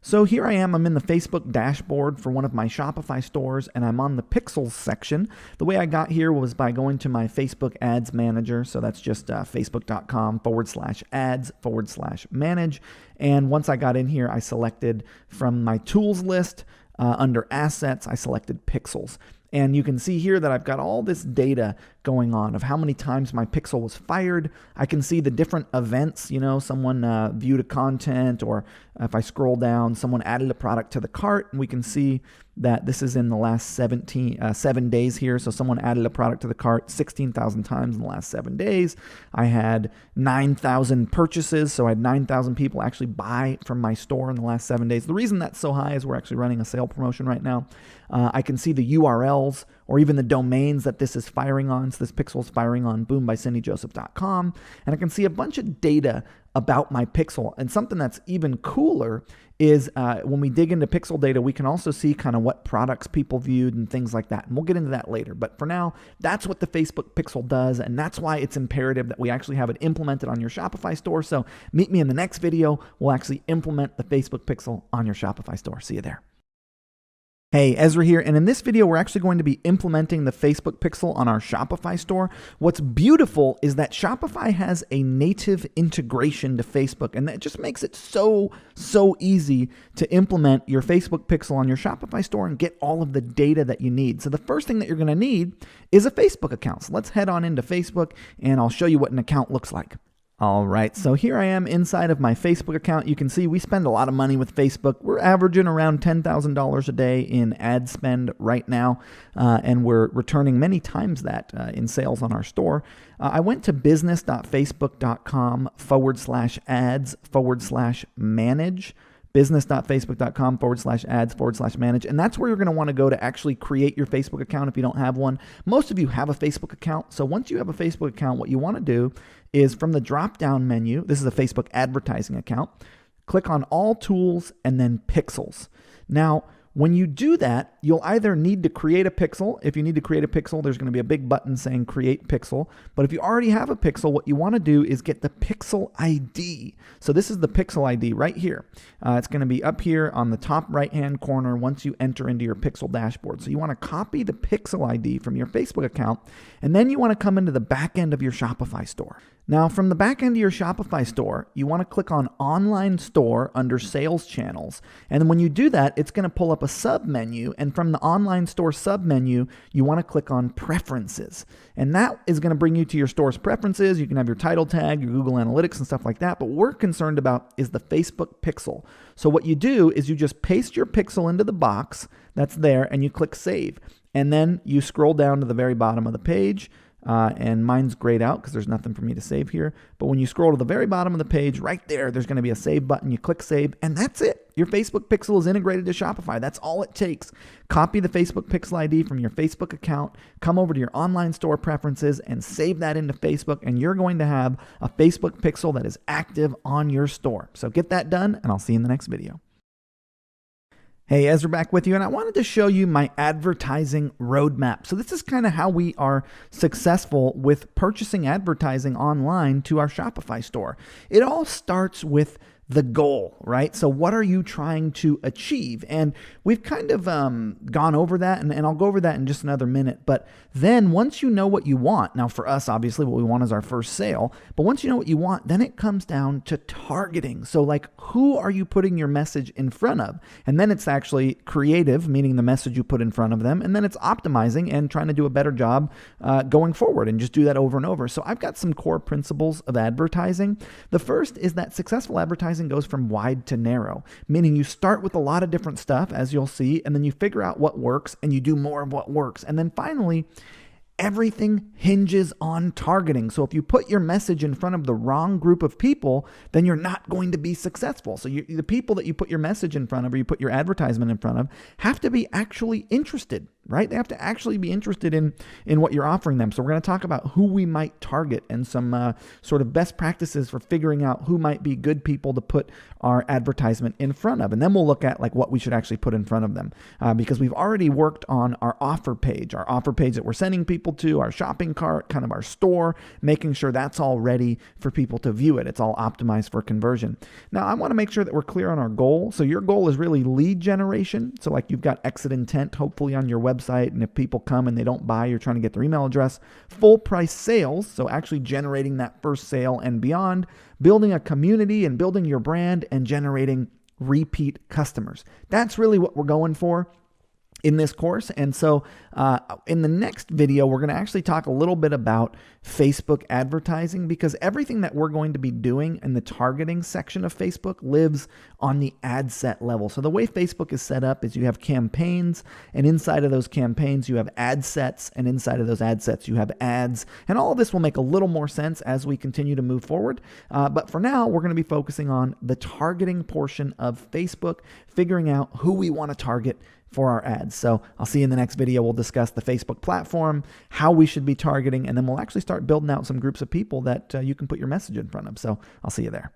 So here I am, I'm in the Facebook dashboard for one of my Shopify stores, and I'm on the pixels section. The way I got here was by going to my Facebook ads manager. So that's just facebook.com/ads/manage. And once I got in here, I selected from my tools list, under assets, I selected pixels. And you can see here that I've got all this data going on of how many times my pixel was fired. I can see the different events, someone viewed a content, or if I scroll down, someone added a product to the cart, and we can see that this is in the last 7 days here. So someone added a product to the cart 16,000 times in the last 7 days. I had 9,000 purchases, so I had 9,000 people actually buy from my store in the last 7 days. The reason that's so high is we're actually running a sale promotion right now. I can see the URLs or even the domains that this is firing on. So this pixel is firing on boombycindyjoseph.com. And I can see a bunch of data about my pixel. And something that's even cooler is when we dig into pixel data, we can also see kind of what products people viewed and things like that. And we'll get into that later. But for now, that's what the Facebook pixel does. And that's why it's imperative that we actually have it implemented on your Shopify store. So meet me in the next video. We'll actually implement the Facebook pixel on your Shopify store. See you there. Hey, Ezra here, and in this video, we're actually going to be implementing the Facebook pixel on our Shopify store. What's beautiful is that Shopify has a native integration to Facebook, and that just makes it so easy to implement your Facebook pixel on your Shopify store and get all of the data that you need. So the first thing that you're going to need is a Facebook account. So let's head on into Facebook, and I'll show you what an account looks like. All right, so here I am inside of my Facebook account. You can see we spend a lot of money with Facebook. We're averaging around $10,000 a day in ad spend right now, and we're returning many times that in sales on our store. I went to business.facebook.com/ads/manage. business.facebook.com/ads/manage. And that's where you're going to want to go to actually create your Facebook account if you don't have one. Most of you have a Facebook account. So once you have a Facebook account, what you want to do is from the drop-down menu, this is a Facebook advertising account, click on All Tools and then Pixels. Now, when you do that, you'll either need to create a pixel. If you need to create a pixel, there's going to be a big button saying Create Pixel. But if you already have a pixel, what you want to do is get the pixel ID. So this is the pixel ID right here. It's going to be up here on the top right-hand corner once you enter into your pixel dashboard. So you want to copy the pixel ID from your Facebook account, and then you want to come into the back end of your Shopify store. Now, from the back end of your Shopify store, you want to click on Online Store under Sales Channels. And when you do that, it's going to pull up a sub menu, and then from the online store submenu, you want to click on Preferences. And that is going to bring you to your store's preferences. You can have your title tag, your Google Analytics and stuff like that. But what we're concerned about is the Facebook pixel. So what you do is you just paste your pixel into the box that's there and you click Save. And then you scroll down to the very bottom of the page. And mine's grayed out because there's nothing for me to save here. But when you scroll to the very bottom of the page, right there's going to be a save button. You click save, and that's it. Your Facebook pixel is integrated to Shopify. That's all it takes. Copy the Facebook pixel ID from your Facebook account, come over to your online store preferences, and save that into Facebook, and you're going to have a Facebook pixel that is active on your store. So get that done, and I'll see you in the next video. Hey, Ezra back with you, and I wanted to show you my advertising roadmap. So this is kind of how we are successful with purchasing advertising online to our Shopify store. It all starts with the goal, right? So what are you trying to achieve? And we've kind of gone over that, and I'll go over that in just another minute. But then once you know what you want, now for us, obviously what we want is our first sale, but once you know what you want, then it comes down to targeting. So like, who are you putting your message in front of? And then it's actually creative, meaning the message you put in front of them, and then it's optimizing and trying to do a better job going forward, and just do that over and over. So I've got some core principles of advertising. The first is that successful advertising goes from wide to narrow, meaning you start with a lot of different stuff, as you'll see, and then you figure out what works and you do more of what works. And then finally, everything hinges on targeting. So if you put your message in front of the wrong group of people, then you're not going to be successful. So the people that you put your message in front of, or you put your advertisement in front of, have to be actually interested, right? They have to actually be interested in what you're offering them. So we're going to talk about who we might target and some sort of best practices for figuring out who might be good people to put our advertisement in front of. And then we'll look at like what we should actually put in front of them because we've already worked on our offer page that we're sending people to, our shopping cart, kind of our store, making sure that's all ready for people to view it. It's all optimized for conversion. Now, I want to make sure that we're clear on our goal. So your goal is really lead generation. So like you've got exit intent, hopefully on your website. And if people come and they don't buy, you're trying to get their email address. Full price sales. So actually generating that first sale and beyond, building a community and building your brand and generating repeat customers. That's really what we're going for in this course. And so in the next video, we're going to actually talk a little bit about Facebook advertising, because everything that we're going to be doing in the targeting section of Facebook lives on the ad set level. So the way Facebook is set up is you have campaigns, and inside of those campaigns, you have ad sets, and inside of those ad sets, you have ads. And all of this will make a little more sense as we continue to move forward. But for now, we're going to be focusing on the targeting portion of Facebook, figuring out who we want to target for our ads. So I'll see you in the next video. We'll discuss the Facebook platform, how we should be targeting, and then we'll actually start building out some groups of people that you can put your message in front of. So I'll see you there.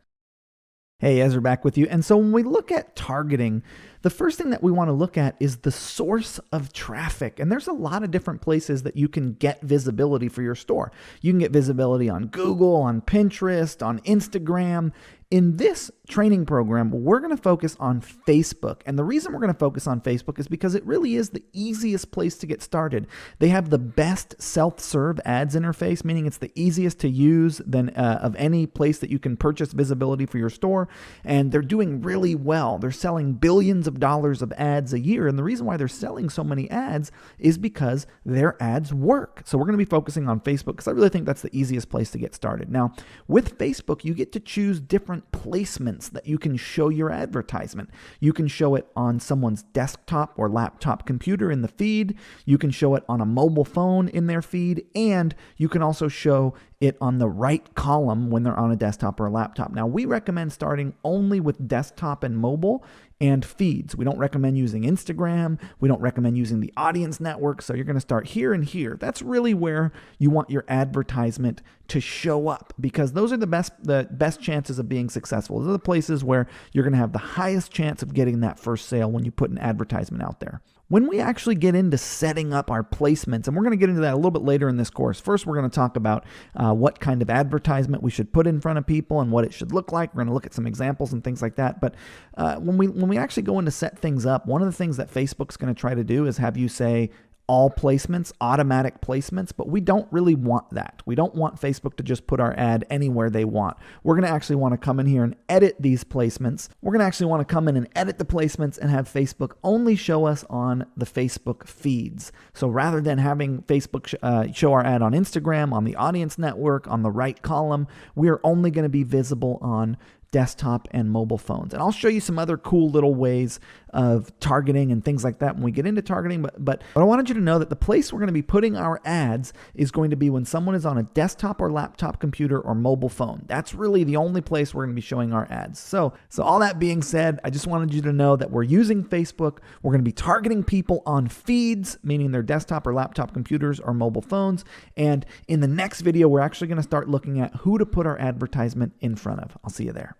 Hey, Ezra back with you. And so when we look at targeting, the first thing that we want to look at is the source of traffic. And there's a lot of different places that you can get visibility for your store. You can get visibility on Google, on Pinterest, on Instagram. In this training program, we're going to focus on Facebook. And the reason we're going to focus on Facebook is because it really is the easiest place to get started. They have the best self-serve ads interface, meaning it's the easiest to use than of any place that you can purchase visibility for your store. And they're doing really well. They're selling billions of dollars of ads a year. And the reason why they're selling so many ads is because their ads work. So we're going to be focusing on Facebook because I really think that's the easiest place to get started. Now, with Facebook, you get to choose different placements that you can show your advertisement. You can show it on someone's desktop or laptop computer in the feed. You can show it on a mobile phone in their feed, and you can also show it on the right column when they're on a desktop or a laptop. Now, we recommend starting only with desktop and mobile and feeds. We don't recommend using Instagram. We don't recommend using the audience network. So you're going to start here and here. That's really where you want your advertisement to show up, because those are the best chances of being successful. Those are the places where you're going to have the highest chance of getting that first sale when you put an advertisement out there. When we actually get into setting up our placements, and we're going to get into that a little bit later in this course. First, we're going to talk about what kind of advertisement we should put in front of people and what it should look like. We're going to look at some examples and things like that. But when we actually go in to set things up, one of the things that Facebook's going to try to do is have you say, all placements, automatic placements, but we don't really want that. We don't want Facebook to just put our ad anywhere they want. We're going to actually want to come in here and edit these placements. We're going to actually want to come in and edit the placements and have Facebook only show us on the Facebook feeds. So rather than having Facebook show our ad on Instagram, on the audience network, on the right column, we are only going to be visible on desktop and mobile phones. And I'll show you some other cool little ways of targeting and things like that when we get into targeting. But I wanted you to know that the place we're going to be putting our ads is going to be when someone is on a desktop or laptop computer or mobile phone. That's really the only place we're going to be showing our ads. So all that being said, I just wanted you to know that we're using Facebook. We're going to be targeting people on feeds, meaning their desktop or laptop computers or mobile phones. And in the next video, we're actually going to start looking at who to put our advertisement in front of. I'll see you there.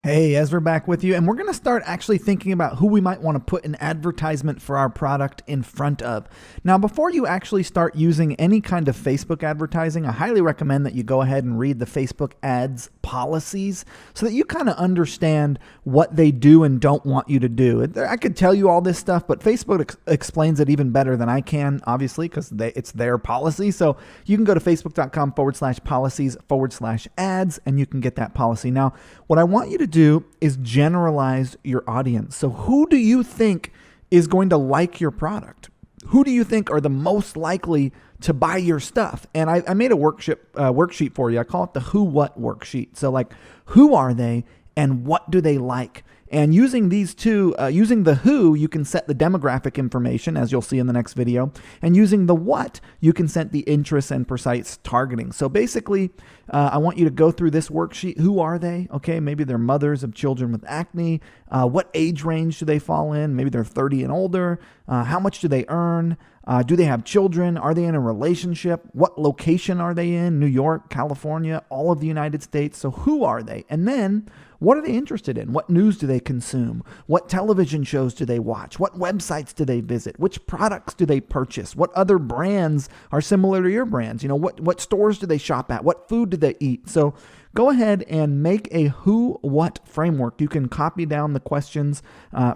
Hey, Ezra back with you, and we're going to start actually thinking about who we might want to put an advertisement for our product in front of. Now, before you actually start using any kind of Facebook advertising, I highly recommend that you go ahead and read the Facebook ads policies so that you kind of understand what they do and don't want you to do. I could tell you all this stuff, but Facebook explains it even better than I can, obviously, because it's their policy. So you can go to facebook.com/policies/ads, and you can get that policy. Now, what I want you to do is generalize your audience. So who do you think is going to like your product? Who do you think are the most likely to buy your stuff? And I made a worksheet for you. I call it the who what worksheet. So like, who are they and what do they like? And using these two, using the who, you can set the demographic information, as you'll see in the next video. And using the what, you can set the interests and precise targeting. So basically, I want you to go through this worksheet. Who are they? Okay, maybe they're mothers of children with acne. What age range do they fall in? Maybe they're 30 and older. How much do they earn? Do they have children? Are they in a relationship? What location are they in? New York, California, all of the United States. So who are they? And then what are they interested in? What news do they consume? What television shows do they watch? What websites do they visit? Which products do they purchase? What other brands are similar to your brands? You know, what stores do they shop at? What food do they eat? So go ahead and make a who, what framework. You can copy down the questions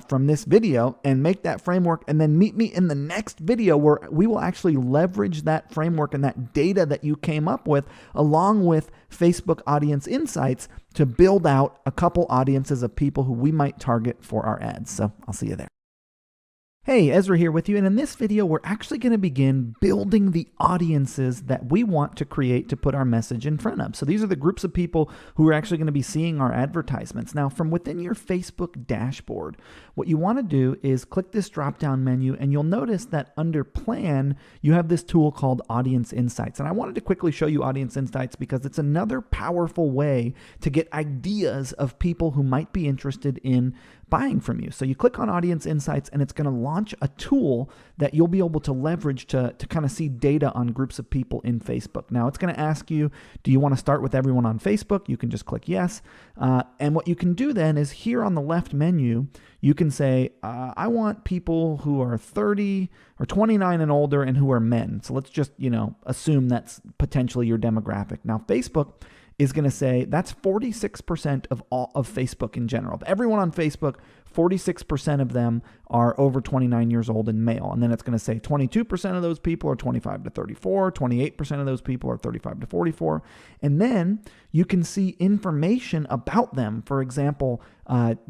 from this video and make that framework, and then meet me in the next video where we will actually leverage that framework and that data that you came up with along with Facebook Audience Insights to build out a couple audiences of people who we might target for our ads. So I'll see you there. Hey, Ezra here with you, and in this video, we're actually going to begin building the audiences that we want to create to put our message in front of. So these are the groups of people who are actually going to be seeing our advertisements. Now, from within your Facebook dashboard, what you want to do is click this drop-down menu, and you'll notice that under Plan, you have this tool called Audience Insights. And I wanted to quickly show you Audience Insights because it's another powerful way to get ideas of people who might be interested in buying from you. So you click on Audience Insights, and it's going to launch a tool that you'll be able to leverage to kind of see data on groups of people in Facebook. Now, it's going to ask you, do you want to start with everyone on Facebook? You can just click yes. And what you can do then is here on the left menu, you can say, I want people who are 30 or 29 and older and who are men. So let's just, assume that's potentially your demographic. Now, Facebook is going to say that's 46% of all of Facebook in general. Everyone on Facebook, 46% of them are over 29 years old and male. And then it's going to say 22% of those people are 25 to 34, 28% of those people are 35 to 44. And then you can see information about them. For example,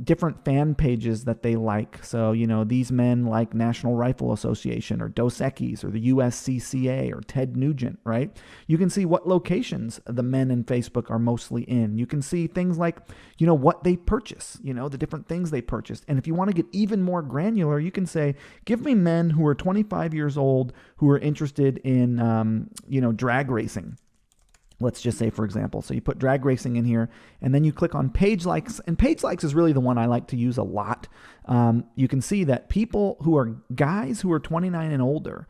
different fan pages that they like. So, these men like National Rifle Association or Dos Equis or the USCCA or Ted Nugent, right? You can see what locations the men in Facebook are mostly in. You can see things like, what they purchase, the different things they purchase. And if you want to get even more granular, you can say, give me men who are 25 years old who are interested in, drag racing. Let's just say, for example, so you put drag racing in here, and then you click on page likes, and page likes is really the one I like to use a lot. You can see that people who are guys who are 29 and older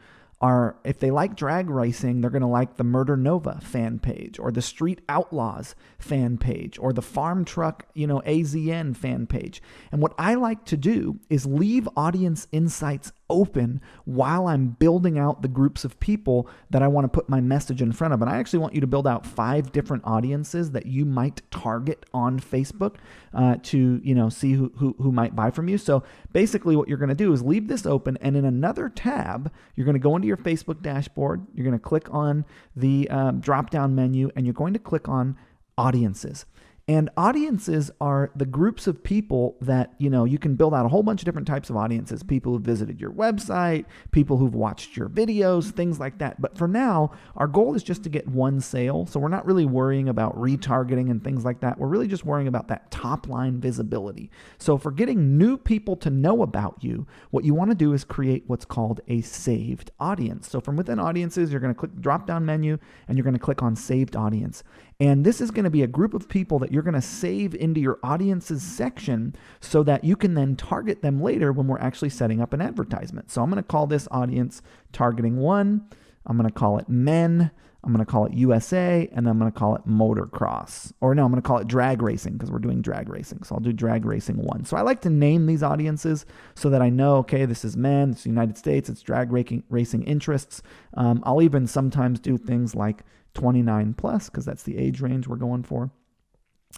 if they like drag racing, they're going to like the Murder Nova fan page or the Street Outlaws fan page or the Farm Truck, AZN fan page. And what I like to do is leave Audience Insights open while I'm building out the groups of people that I want to put my message in front of. And I actually want you to build out 5 different audiences that you might target on Facebook to see who might buy from you. So basically what you're going to do is leave this open, and in another tab, you're going to go into your Facebook dashboard. You're going to click on the drop-down menu, and you're going to click on audiences. And audiences are the groups of people that, you can build out a whole bunch of different types of audiences. People who've visited your website, people who've watched your videos, things like that. But for now, our goal is just to get one sale. So we're not really worrying about retargeting and things like that. We're really just worrying about that top line visibility. So for getting new people to know about you, what you want to do is create what's called a saved audience. So from within audiences, you're going to click the drop-down menu, and you're going to click on saved audience. And this is going to be a group of people that you're going to save into your audiences section so that you can then target them later when we're actually setting up an advertisement. So I'm going to call this audience targeting 1. I'm going to call it men. I'm going to call it USA, and then I'm going to call it motocross. Or no, I'm going to call it drag racing because we're doing drag racing. So I'll do drag racing 1. So I like to name these audiences so that I know, okay, this is men, it's the United States, it's drag racing interests. I'll even sometimes do things like 29 plus because that's the age range we're going for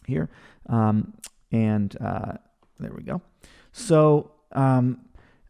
here. There we go. So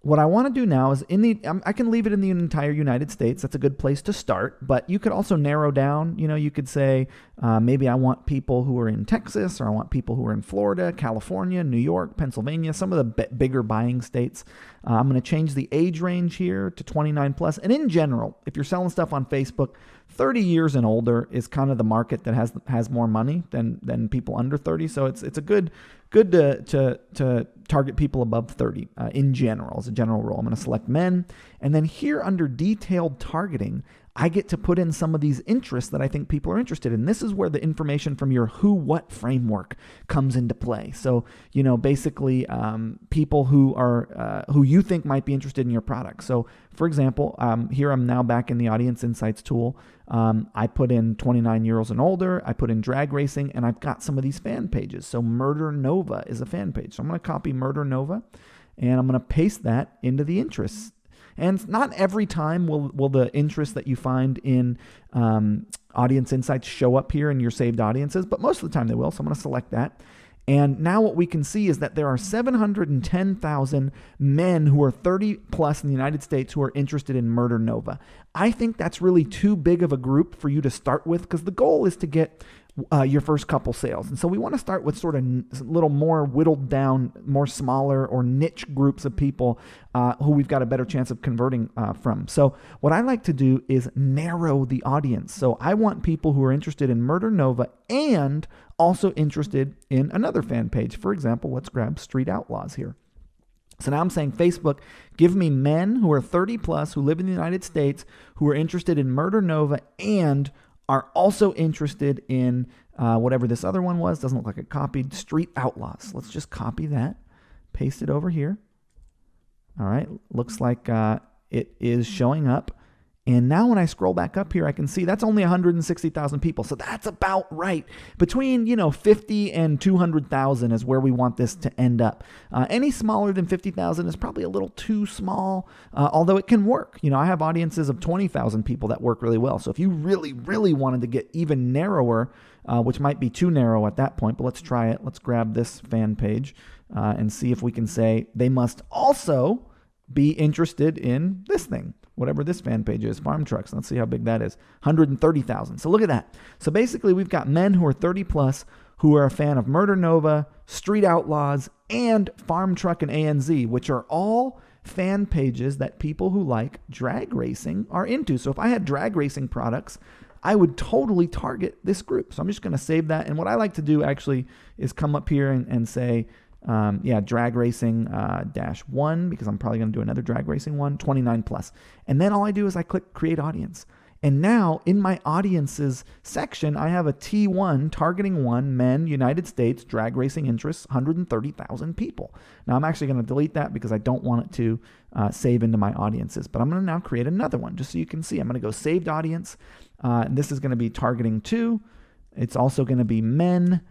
what I want to do now is I can leave it in the entire United States. That's a good place to start, but you could also narrow down. You could say maybe I want people who are in Texas, or I want people who are in Florida, California, New York, Pennsylvania, some of the bigger buying states. I'm going to change the age range here to 29 plus. And in general, if you're selling stuff on Facebook, 30 years and older is kind of the market that has more money than people under 30. So it's a good to target people above 30 in general, as a general rule. I'm going to select men. And then here under detailed targeting, I get to put in some of these interests that I think people are interested in. This is where the information from your who, what framework comes into play. So, basically people who you think might be interested in your product. So for example, here I'm now back in the Audience Insights tool. I put in 29-year-olds and older. I put in drag racing, and I've got some of these fan pages. So Murder Nova is a fan page. So I'm going to copy Murder Nova, and I'm going to paste that into the interests. And not every time will the interest that you find in Audience Insights show up here in your saved audiences, but most of the time they will. So I'm going to select that. And now what we can see is that there are 710,000 men who are 30 plus in the United States who are interested in Murder Nova. I think that's really too big of a group for you to start with, because the goal is to get your first couple sales. And so we want to start with sort of a little more whittled down, more smaller or niche groups of people who we've got a better chance of converting from. So what I like to do is narrow the audience. So I want people who are interested in Murder Nova and also interested in another fan page. For example, let's grab Street Outlaws here. So now I'm saying, Facebook, give me men who are 30 plus, who live in the United States, who are interested in Murder Nova and are also interested in whatever this other one was. Doesn't look like it copied. Street Outlaws. Let's just copy that, paste it over here. All right, looks like it is showing up. And now when I scroll back up here, I can see that's only 160,000 people. So that's about right. Between 50 and 200,000 is where we want this to end up. Any smaller than 50,000 is probably a little too small, although it can work. I have audiences of 20,000 people that work really well. So if you really, really wanted to get even narrower, which might be too narrow at that point, but let's try it. Let's grab this fan page and see if we can say they must also be interested in this thing. Whatever this fan page is, farm trucks. Let's see how big that is. 130,000. So look at that. So basically we've got men who are 30 plus who are a fan of Murder Nova, Street Outlaws, and Farm Truck and ANZ, which are all fan pages that people who like drag racing are into. So if I had drag racing products, I would totally target this group. So I'm just going to save that. And what I like to do actually is come up here and say, drag racing -1, because I'm probably going to do another drag racing one, 29 plus. And then all I do is I click create audience. And now in my audiences section, I have a T1 targeting 1 men, United States, drag racing interests, 130,000 people. Now I'm actually going to delete that because I don't want it to save into my audiences, but I'm going to now create another one just so you can see. I'm going to go saved audience. And this is going to be targeting 2. It's also going to be men.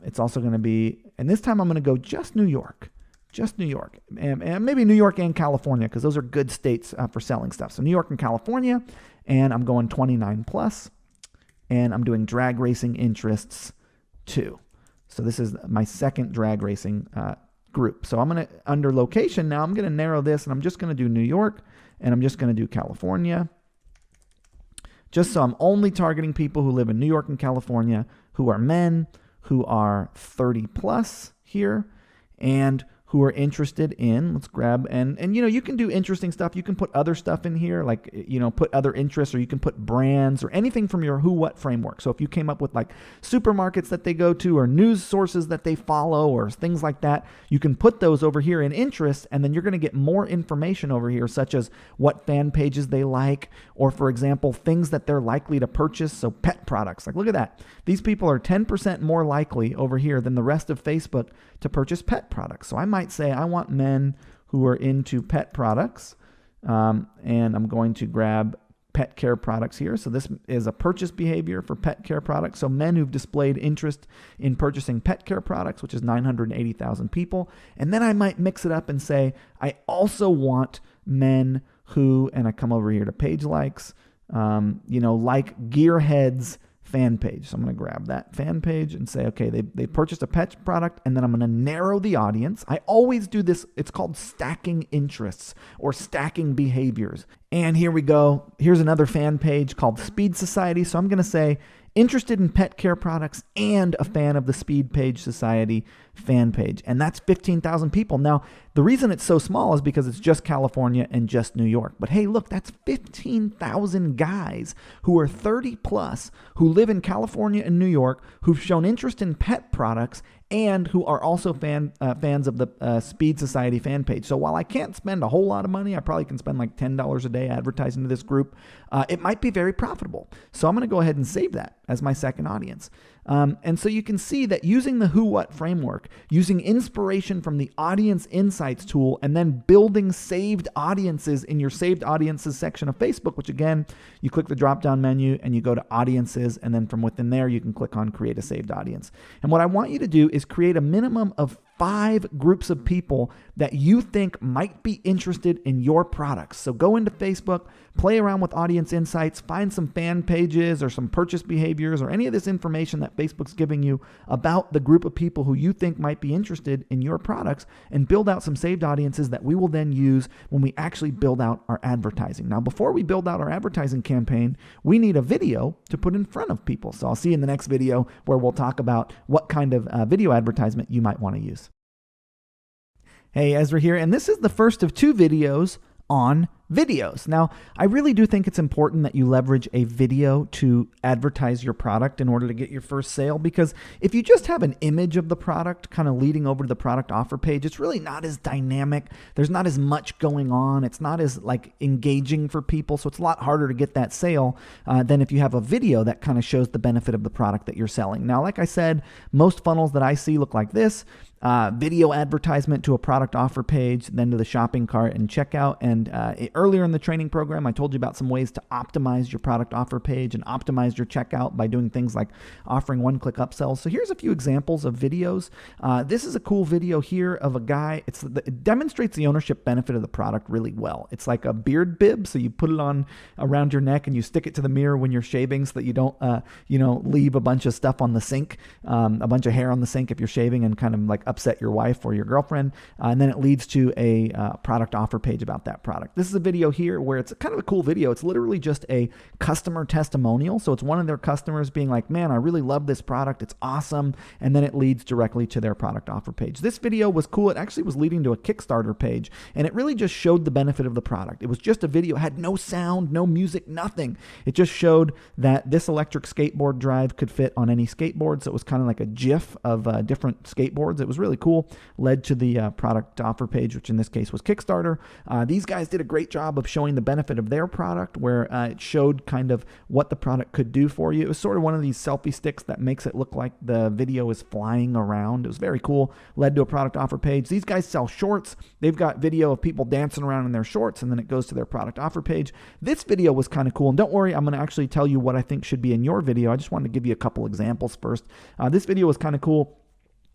It's also going to be, and this time I'm going to go just New York. just New York, and maybe New York and California, because those are good states for selling stuff. So New York and California, and I'm going 29 plus, and I'm doing drag racing interests too. So this is my second drag racing group. So I'm going to, under location now, I'm going to narrow this, and I'm just going to do New York, and I'm just going to do California, just so I'm only targeting people who live in New York and California, who are men, who are 30 plus here, and who are interested in, let's grab, and you can do interesting stuff. You can put other stuff in here, like, put other interests, or you can put brands or anything from your who, what framework. So if you came up with like supermarkets that they go to, or news sources that they follow, or things like that, you can put those over here in interests, and then you're going to get more information over here, such as what fan pages they like, or for example, things that they're likely to purchase. So pet products, like look at that. These people are 10% more likely over here than the rest of Facebook to purchase pet products. So I might say I want men who are into pet products, and I'm going to grab pet care products here. So this is a purchase behavior for pet care products. So men who've displayed interest in purchasing pet care products, which is 980,000 people. And then I might mix it up and say, I also want men who, and I come over here to page likes, like Gearheads fan page. So I'm going to grab that fan page and say, okay, they purchased a pet product, and then I'm going to narrow the audience. I always do this. It's called stacking interests or stacking behaviors. And here we go. Here's another fan page called Speed Society. So I'm going to say interested in pet care products and a fan of the Speed Page Society fan page. And that's 15,000 people. Now, the reason it's so small is because it's just California and just New York. But hey, look, that's 15,000 guys who are 30 plus, who live in California and New York, who've shown interest in pet products, and who are also fans of the Speed Society fan page. So while I can't spend a whole lot of money, I probably can spend like $10 a day advertising to this group. It might be very profitable. So I'm going to go ahead and save that as my second audience. And so you can see that using the who, what framework, using inspiration from the audience insights tool, and then building saved audiences in your saved audiences section of Facebook, which again, you click the drop-down menu and you go to audiences, and then from within there, you can click on create a saved audience. And what I want you to do is create a minimum of 5 groups of people that you think might be interested in your products. So go into Facebook, play around with audience insights, find some fan pages or some purchase behaviors or any of this information that Facebook's giving you about the group of people who you think might be interested in your products, and build out some saved audiences that we will then use when we actually build out our advertising. Now, before we build out our advertising campaign, we need a video to put in front of people. So I'll see you in the next video where we'll talk about what kind of video advertisement you might want to use. Hey, Ezra here, and this is the first of 2 videos on videos. Now, I really do think it's important that you leverage a video to advertise your product in order to get your first sale, because if you just have an image of the product kind of leading over to the product offer page, it's really not as dynamic. There's not as much going on. It's not as engaging for people. So it's a lot harder to get that sale than if you have a video that kind of shows the benefit of the product that you're selling. Now, like I said, most funnels that I see look like this. Video advertisement to a product offer page, then to the shopping cart and checkout. And earlier in the training program, I told you about some ways to optimize your product offer page and optimize your checkout by doing things like offering OneClick Upsells. So here's a few examples of videos. This is a cool video here of a guy. It demonstrates the ownership benefit of the product really well. It's like a beard bib, so you put it on around your neck and you stick it to the mirror when you're shaving, so that you don't, leave a bunch of stuff on the sink, a bunch of hair on the sink if you're shaving, and kind of upset your wife or your girlfriend, and then it leads to a product offer page about that product. This is a video here where it's kind of a cool video. It's literally just a customer testimonial. So it's one of their customers being like, man, I really love this product. It's awesome. And then it leads directly to their product offer page. This video was cool. It actually was leading to a Kickstarter page, and it really just showed the benefit of the product. It was just a video, had no sound, no music, nothing. It just showed that this electric skateboard drive could fit on any skateboard. So it was kind of like a GIF of different skateboards. It was really cool. Led to the product offer page, which in this case was Kickstarter. These guys did a great job of showing the benefit of their product, where it showed kind of what the product could do for you. It was sort of one of these selfie sticks that makes it look like the video is flying around. It was very cool. Led to a product offer page. These guys sell shorts. They've got video of people dancing around in their shorts, and then it goes to their product offer page. This video was kind of cool, and don't worry, I'm going to actually tell you what I think should be in your video. I just wanted to give you a couple examples first. This video was kind of cool.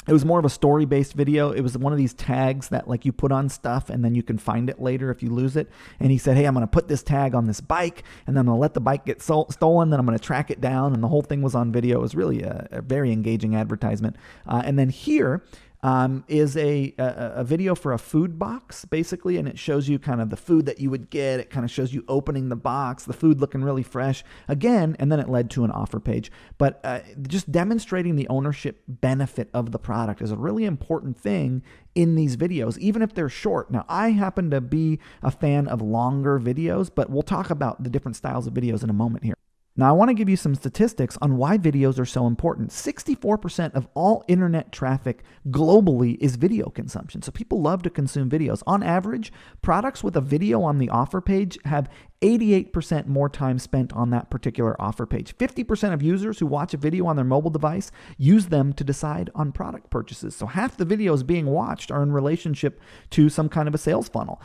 It was more of a story-based video. It was one of these tags that like you put on stuff and then you can find it later if you lose it. And he said, hey, I'm going to put this tag on this bike and then I'm going to let the bike get stolen. Then I'm going to track it down. And the whole thing was on video. It was really a very engaging advertisement. And then here is a video for a food box, basically, and it shows you kind of the food that you would get. It kind of shows you opening the box, the food looking really fresh, again, and then it led to an offer page. But just demonstrating the ownership benefit of the product is a really important thing in these videos, even if they're short. Now, I happen to be a fan of longer videos, but we'll talk about the different styles of videos in a moment here. Now, I want to give you some statistics on why videos are so important. 64% of all internet traffic globally is video consumption. So people love to consume videos. On average, products with a video on the offer page have 88% more time spent on that particular offer page. 50% of users who watch a video on their mobile device use them to decide on product purchases. So half the videos being watched are in relationship to some kind of a sales funnel.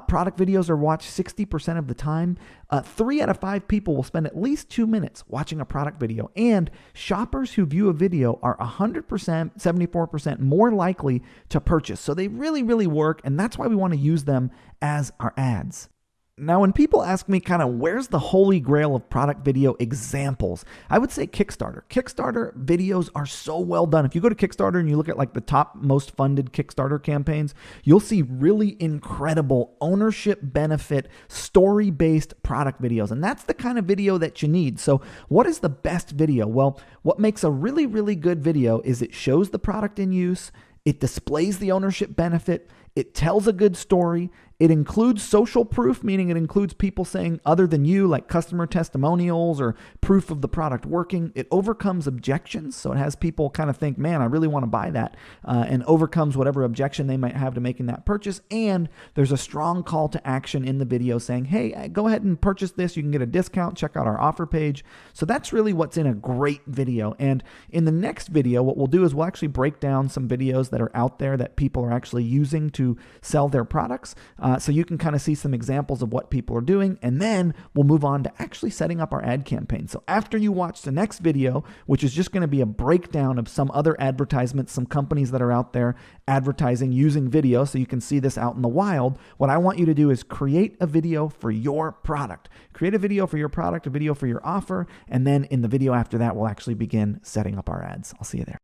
Product videos are watched 60% of the time. 3 out of 5 people will spend at least 2 minutes watching a product video. And shoppers who view a video are 100%, 74% more likely to purchase. So they really, really work. And that's why we want to use them as our ads. Now, when people ask me kind of where's the holy grail of product video examples, I would say Kickstarter. Kickstarter videos are so well done. If you go to Kickstarter and you look at like the top most funded Kickstarter campaigns, you'll see really incredible ownership benefit, story-based product videos. And that's the kind of video that you need. So what is the best video? Well, what makes a really, really good video is it shows the product in use, it displays the ownership benefit, it tells a good story. It includes social proof, meaning it includes people saying other than you, like customer testimonials or proof of the product working. It overcomes objections. So it has people kind of think, man, I really want to buy that, and overcomes whatever objection they might have to making that purchase. And there's a strong call to action in the video saying, hey, go ahead and purchase this. You can get a discount. Check out our offer page. So that's really what's in a great video. And in the next video, what we'll do is we'll actually break down some videos that are out there that people are actually using to sell their products. So you can kind of see some examples of what people are doing, and then we'll move on to actually setting up our ad campaign. So after you watch the next video, which is just going to be a breakdown of some other advertisements, some companies that are out there advertising using video, so you can see this out in the wild, what I want you to do is create a video for your product. Create a video for your product, a video for your offer, and then in the video after that, we'll actually begin setting up our ads. I'll see you there.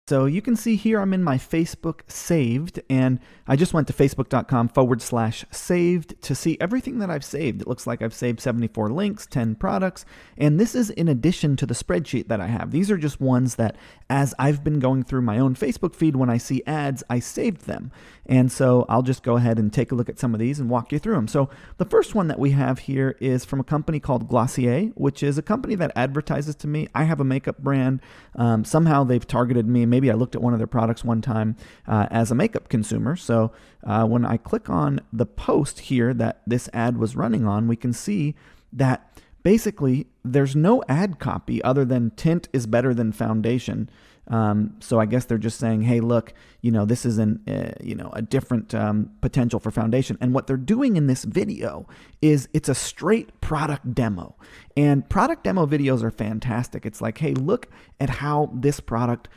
So you can see here I'm in my Facebook saved, and I just went to facebook.com/saved to see everything that I've saved. It looks like I've saved 74 links, 10 products, and this is in addition to the spreadsheet that I have. These are just ones that as I've been going through my own Facebook feed, when I see ads, I saved them. And so I'll just go ahead and take a look at some of these and walk you through them. So the first one that we have here is from a company called Glossier, which is a company that advertises to me. I have a makeup brand. Somehow they've targeted me. Maybe I looked at one of their products one time as a makeup consumer. So when I click on the post here that this ad was running on, we can see that basically there's no ad copy other than tint is better than foundation. So I guess they're just saying, hey, look, this is a different potential for foundation. And what they're doing in this video is it's a straight product demo. And product demo videos are fantastic. It's like, hey, look at how this product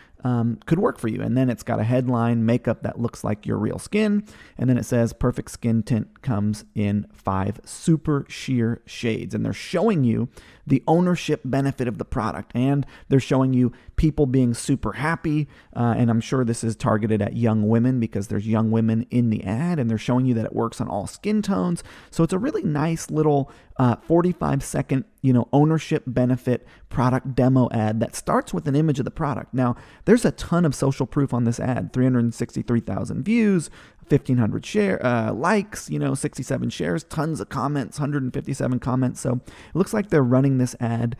could work for you. And then it's got a headline, makeup that looks like your real skin. And then it says perfect skin tint comes in 5 super sheer shades. And they're showing you the ownership benefit of the product. And they're showing you people being super happy. And I'm sure this is targeted at young women because there's young women in the ad. And they're showing you that it works on all skin tones. So it's a really nice little 45-second ownership benefit product demo ad that starts with an image of the product. Now, there's a ton of social proof on this ad, 363,000 views, 1,500 likes, 67 shares, tons of comments, 157 comments. So it looks like they're running this ad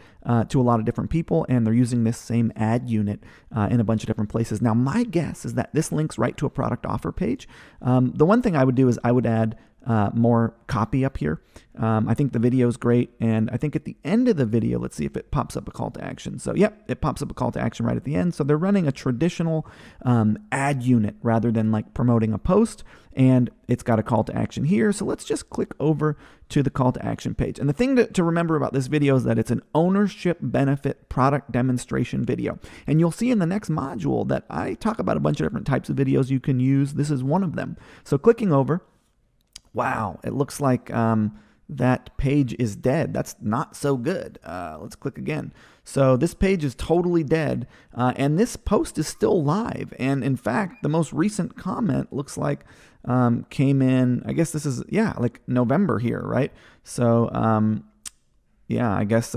to a lot of different people, and they're using this same ad unit in a bunch of different places. Now, my guess is that this links right to a product offer page. The one thing I would do is I would add more copy up here. I think the video is great. And I think at the end of the video, let's see if it pops up a call to action. So yep, it pops up a call to action right at the end. So they're running a traditional ad unit rather than like promoting a post. And it's got a call to action here. So let's just click over to the call to action page. And the thing to remember about this video is that it's an ownership benefit product demonstration video. And you'll see in the next module that I talk about a bunch of different types of videos you can use. This is one of them. So clicking over, wow, it looks like that page is dead. That's not so good. Let's click again. So this page is totally dead, and this post is still live. And in fact, the most recent comment looks like came in, I guess this is, like November here, right? So I guess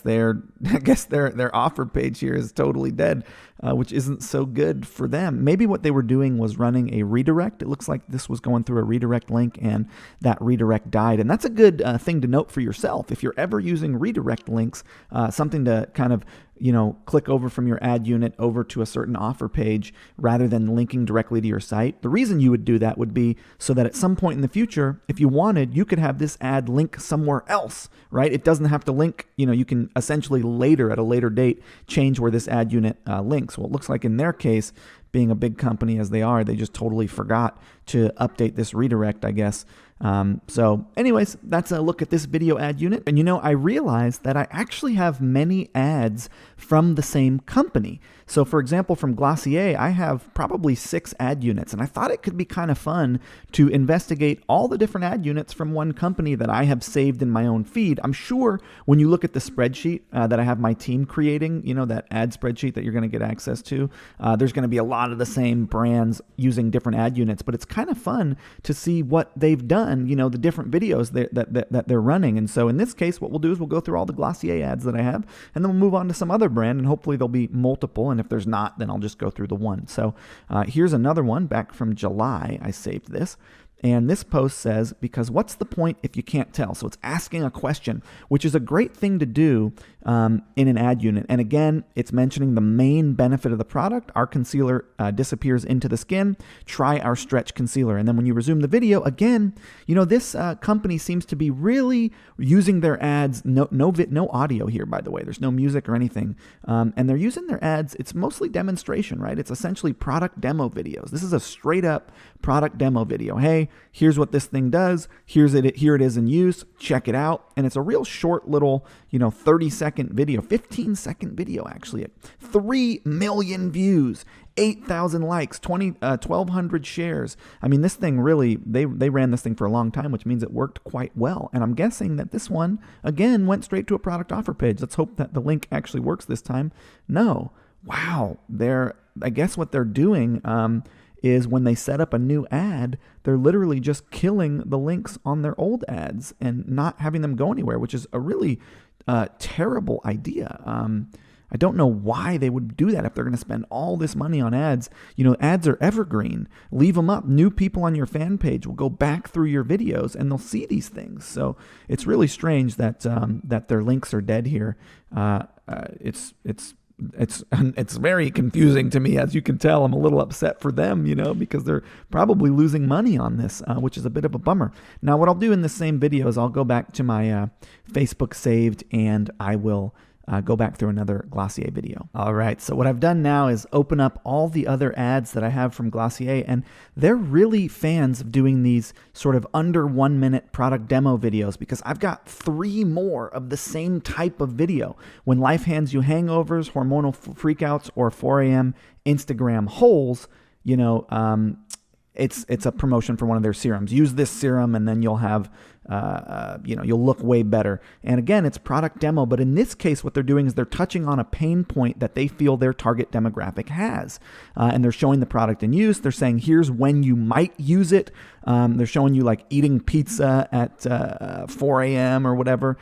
their offer page here is totally dead, which isn't so good for them. Maybe what they were doing was running a redirect. It looks like this was going through a redirect link, and that redirect died. And that's a good thing to note for yourself. If you're ever using redirect links, something to kind of click over from your ad unit over to a certain offer page rather than linking directly to your site. The reason you would do that would be so that at some point in the future, if you wanted, you could have this ad link somewhere else, right? It doesn't have to link, you can essentially later, at a later date, change where this ad unit links. Well, it looks like in their case, being a big company as they are, they just totally forgot to update this redirect, I guess. So anyways, that's a look at this video ad unit. And I realized that I actually have many ads from the same company. So for example, from Glossier, I have probably 6 ad units, and I thought it could be kind of fun to investigate all the different ad units from one company that I have saved in my own feed. I'm sure when you look at the spreadsheet that I have my team creating, that ad spreadsheet that you're going to get access to, there's going to be a lot of the same brands using different ad units, but it's kind of fun to see what they've done, the different videos that they're running. And so in this case, what we'll do is we'll go through all the Glossier ads that I have, and then we'll move on to some other brand, and hopefully there'll be multiple. And if there's not, then I'll just go through the one. So here's another one back from July. I saved this. And this post says, because what's the point if you can't tell? So it's asking a question, which is a great thing to do in an ad unit. And again, it's mentioning the main benefit of the product. Our concealer disappears into the skin. Try our stretch concealer. And then when you resume the video, again, this company seems to be really using their ads. No audio here, by the way. There's no music or anything. And they're using their ads. It's mostly demonstration, right? It's essentially product demo videos. This is a straight up product demo video. Hey, here's what this thing does. Here it is in use. Check it out. And it's a real short little, 30-second video, 15-second video, actually. 3 million views, 8,000 likes, 1,200 shares. I mean, this thing really, they ran this thing for a long time, which means it worked quite well. And I'm guessing that this one, again, went straight to a product offer page. Let's hope that the link actually works this time. No. Wow. I guess what they're doing is when they set up a new ad, they're literally just killing the links on their old ads and not having them go anywhere, which is a really terrible idea. I don't know why they would do that if they're going to spend all this money on ads. Ads are evergreen. Leave them up. New people on your fan page will go back through your videos and they'll see these things. So it's really strange that their links are dead here. It's very confusing to me. As you can tell, I'm a little upset for them, because they're probably losing money on this, which is a bit of a bummer. Now, what I'll do in this same video is I'll go back to my Facebook saved, and I will go back through another Glossier video. All right, so what I've done now is open up all the other ads that I have from Glossier, and they're really fans of doing these sort of under 1 minute product demo videos, because I've got 3 more of the same type of video. When life hands you hangovers, hormonal freakouts, or 4 a.m. Instagram holes, it's a promotion for one of their serums. Use this serum and then you'll have, you'll look way better. And again, it's product demo, but in this case, what they're doing is they're touching on a pain point that they feel their target demographic has. And they're showing the product in use. They're saying, here's when you might use it. They're showing you like eating pizza at 4 a.m. or whatever.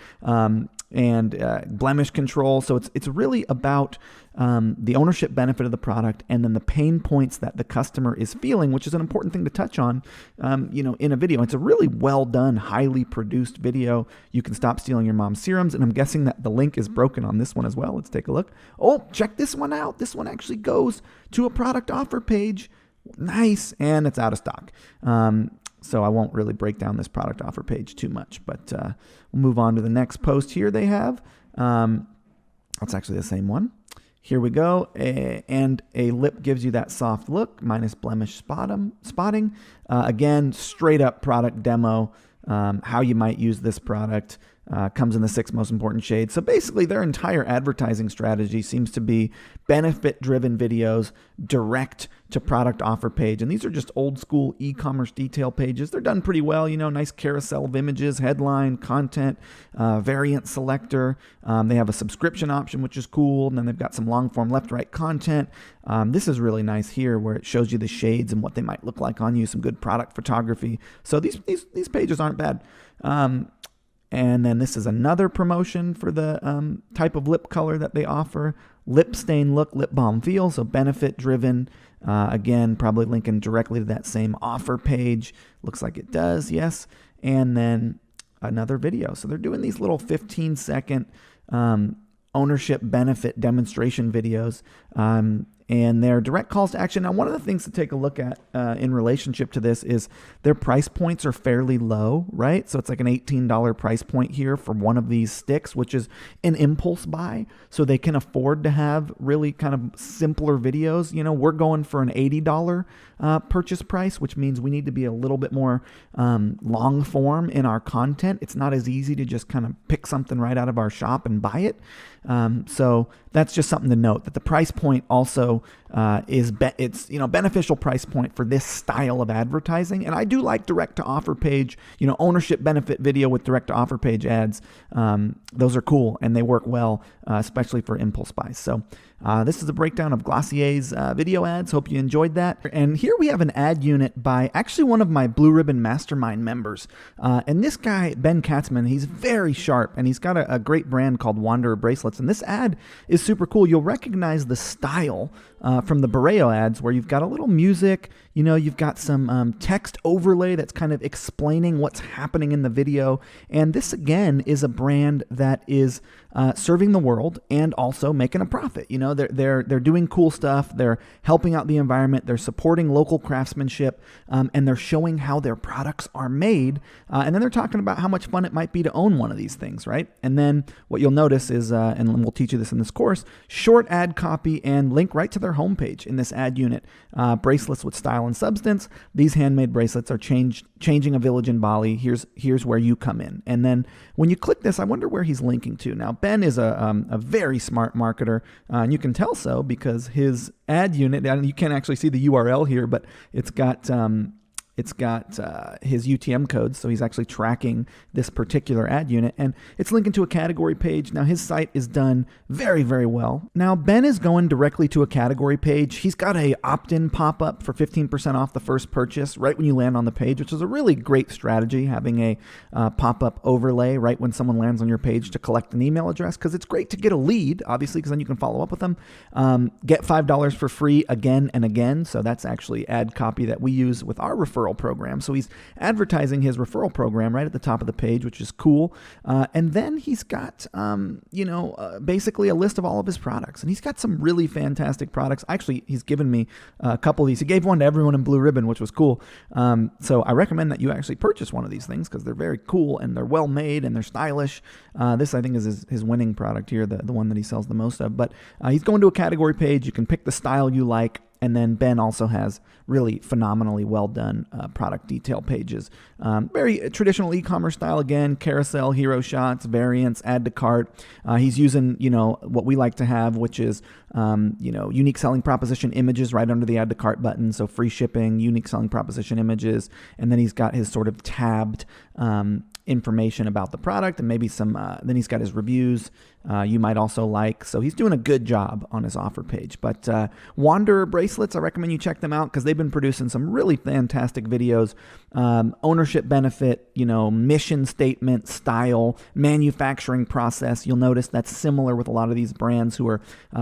And blemish control. So it's really about the ownership benefit of the product, and then the pain points that the customer is feeling, which is an important thing to touch on, in a video. It's a really well done, highly produced video. You can stop stealing your mom's serums, and I'm guessing that the link is broken on this one as well. Let's take a look. Oh, check this one out. This one actually goes to a product offer page. Nice, and it's out of stock. So I won't really break down this product offer page too much, but we'll move on to the next post here they have. That's actually the same one. Here we go. And a lip gives you that soft look, minus blemish spotting. Again, straight up product demo, how you might use this product. Comes in the 6 most important shades. So basically their entire advertising strategy seems to be benefit-driven videos direct to product offer page. And these are just old school e-commerce detail pages. They're done pretty well, nice carousel of images, headline, content, variant selector. They have a subscription option, which is cool. And then they've got some long form left-right content. This is really nice here where it shows you the shades and what they might look like on you, some good product photography. So these pages aren't bad. And then this is another promotion for the type of lip color that they offer. Lip stain look, lip balm feel, so benefit driven. Again, probably linking directly to that same offer page. Looks like it does, yes. And then another video. So they're doing these little 15-second ownership benefit demonstration videos. And their direct calls to action. Now, one of the things to take a look at in relationship to this is their price points are fairly low, right? So it's like an $18 price point here for one of these sticks, which is an impulse buy. So they can afford to have really kind of simpler videos. We're going for an $80 purchase price, which means we need to be a little bit more long form in our content. It's not as easy to just kind of pick something right out of our shop and buy it. So that's just something to note, that the price point also is beneficial price point for this style of advertising. And I do like direct to offer page, ownership benefit video with direct to offer page ads. Those are cool and they work well, especially for impulse buys. So this is a breakdown of Glossier's video ads. Hope you enjoyed that. And here we have an ad unit by actually one of my Blue Ribbon Mastermind members. And this guy, Ben Katzman, he's very sharp and he's got a great brand called Wanderer Bracelets. And this ad is super cool. You'll recognize the style from the Boreo ads where you've got a little music, you've got some text overlay that's kind of explaining what's happening in the video. And this again is a brand that is serving the world and also making a profit. They're doing cool stuff. They're helping out the environment. They're supporting local craftsmanship, and they're showing how their products are made. And then they're talking about how much fun it might be to own one of these things, right? And then what you'll notice is, and we'll teach you this in this course, short ad copy and link right to their homepage in this ad unit. Bracelets with style and substance. These handmade bracelets are changing a village in Bali. Here's where you come in. And then when you click this, I wonder where he's linking to. Now, Ben is a very smart marketer, and you can tell so because his ad unit, and you can't actually see the URL here, but it's got his UTM codes, so he's actually tracking this particular ad unit, and it's linking to a category page. Now, his site is done very, very well. Now, Ben is going directly to a category page. He's got a opt-in pop-up for 15% off the first purchase right when you land on the page, which is a really great strategy, having a pop-up overlay right when someone lands on your page to collect an email address, because it's great to get a lead, obviously, because then you can follow up with them. Get $5 for free again and again, so that's actually ad copy that we use with our referral program. So he's advertising his referral program right at the top of the page, which is cool. And then he's got, basically a list of all of his products. And he's got some really fantastic products. Actually, he's given me a couple of these. He gave one to everyone in Blue Ribbon, which was cool. So I recommend that you actually purchase one of these things because they're very cool and they're well made and they're stylish. This, I think, is his winning product here, the one that he sells the most of. But he's going to a category page. You can pick the style you like. And then Ben also has really phenomenally well done product detail pages. Very traditional e-commerce style again, carousel, hero shots, variants, add to cart. He's using, what we like to have, which is, unique selling proposition images right under the add to cart button. So free shipping, unique selling proposition images. And then he's got his sort of tabbed information about the product and maybe some, then he's got his reviews you might also like. So he's doing a good job on his offer page. But Wanderer Bracelets, I recommend you check them out because they've been producing some really fantastic videos. Ownership benefit, mission statement, style, manufacturing process. You'll notice that's similar with a lot of these brands who are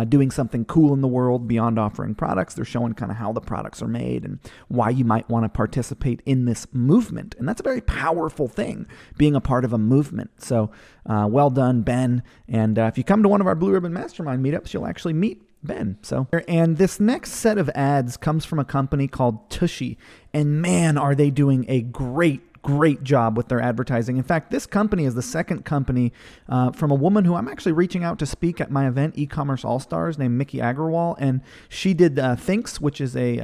doing something cool in the world beyond offering products. They're showing kind of how the products are made and why you might want to participate in this movement. And that's a very powerful thing, being a part of a movement. So well done, Ben. And if you come to one of our Blue Ribbon Mastermind meetups, you'll actually meet Ben. So, and this next set of ads comes from a company called Tushy, and man, are they doing a great job with their advertising. In fact, this company is the second company from a woman who I'm actually reaching out to speak at my event, E-commerce All-Stars, named Mickey Agarwal. And she did Thinks, which is a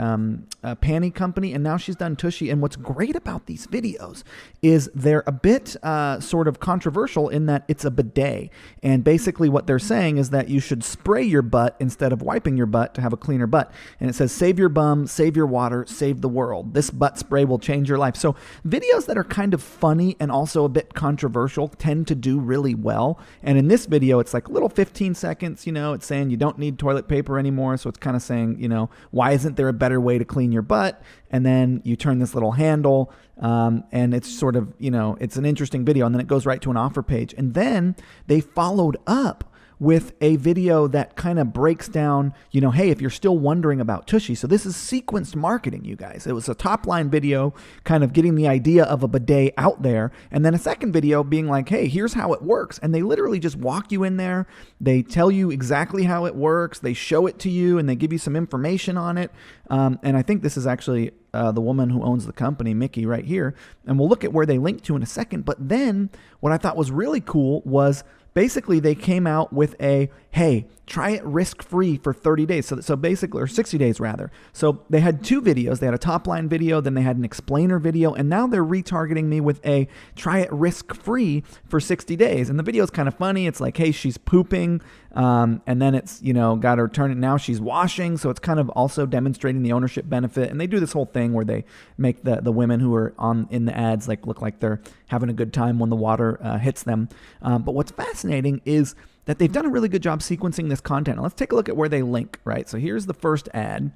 panty company, and now she's done Tushy. And what's great about these videos is they're a bit sort of controversial in that it's a bidet. And basically what they're saying is that you should spray your butt instead of wiping your butt to have a cleaner butt. And it says, save your bum, save your water, save the world. This butt spray will change your life. So videos that are kind of funny and also a bit controversial tend to do really well. And in this video, it's like little 15 seconds, it's saying you don't need toilet paper anymore. So it's kind of saying, why isn't there a better way to clean your butt? And then you turn this little handle and it's sort of, it's an interesting video. And then it goes right to an offer page. And then they followed up with a video that kind of breaks down, hey, if you're still wondering about Tushy. So this is sequenced marketing, you guys. It was a top line video kind of getting the idea of a bidet out there. And then a second video being like, hey, here's how it works. And they literally just walk you in there. They tell you exactly how it works. They show it to you and they give you some information on it. And I think this is actually the woman who owns the company, Mickey, right here. And we'll look at where they link to in a second. But then what I thought was really cool was basically they came out with a, hey, try it risk-free for 30 days. So basically, or 60 days rather. So they had two videos. They had a top-line video, then they had an explainer video, and now they're retargeting me with a try it risk-free for 60 days. And the video is kind of funny. It's like, hey, she's pooping, and then it's, got her turn it. Now she's washing. So it's kind of also demonstrating the ownership benefit. And they do this whole thing where they make the women who are in the ads look like they're having a good time when the water hits them. But what's fascinating is that they've done a really good job sequencing this content. Now let's take a look at where they link, right? So here's the first ad.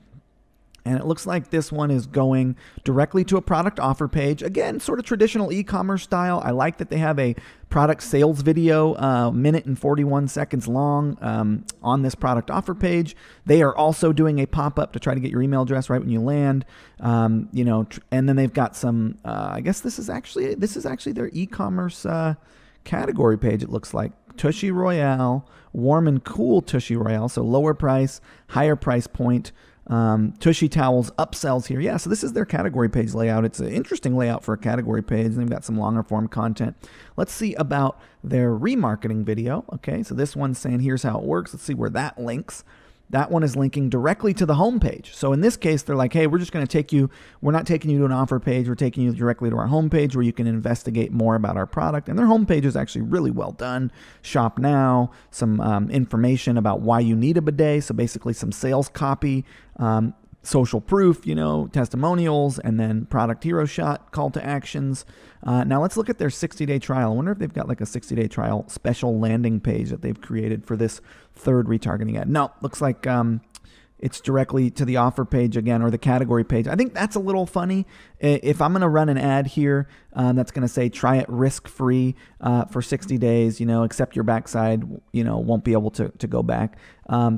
And it looks like this one is going directly to a product offer page. Again, sort of traditional e-commerce style. I like that they have a product sales video, minute and 41 seconds long on this product offer page. They are also doing a pop-up to try to get your email address right when you land. And then they've got some, I guess this is actually their e-commerce category page, it looks like. Tushy Royale, warm and cool Tushy Royale, so lower price, higher price point. Tushy Towels upsells here. Yeah, so this is their category page layout. It's an interesting layout for a category page. They've got some longer form content. Let's see about their remarketing video. Okay, so this one's saying here's how it works. Let's see where that links. That one is linking directly to the home page. So in this case, they're like, hey, we're just going to take you, we're not taking you to an offer page. We're taking you directly to our home page where you can investigate more about our product. And their home page is actually really well done. Shop now, some information about why you need a bidet. So basically some sales copy, social proof, testimonials, and then product hero shot, call to actions. Now let's look at their 60-day trial. I wonder if they've got like a 60-day trial special landing page that they've created for this third retargeting ad. No, looks like it's directly to the offer page again, or the category page. I think that's a little funny. If I'm going to run an ad here that's going to say try it risk-free for 60 days, except your backside, won't be able to go back.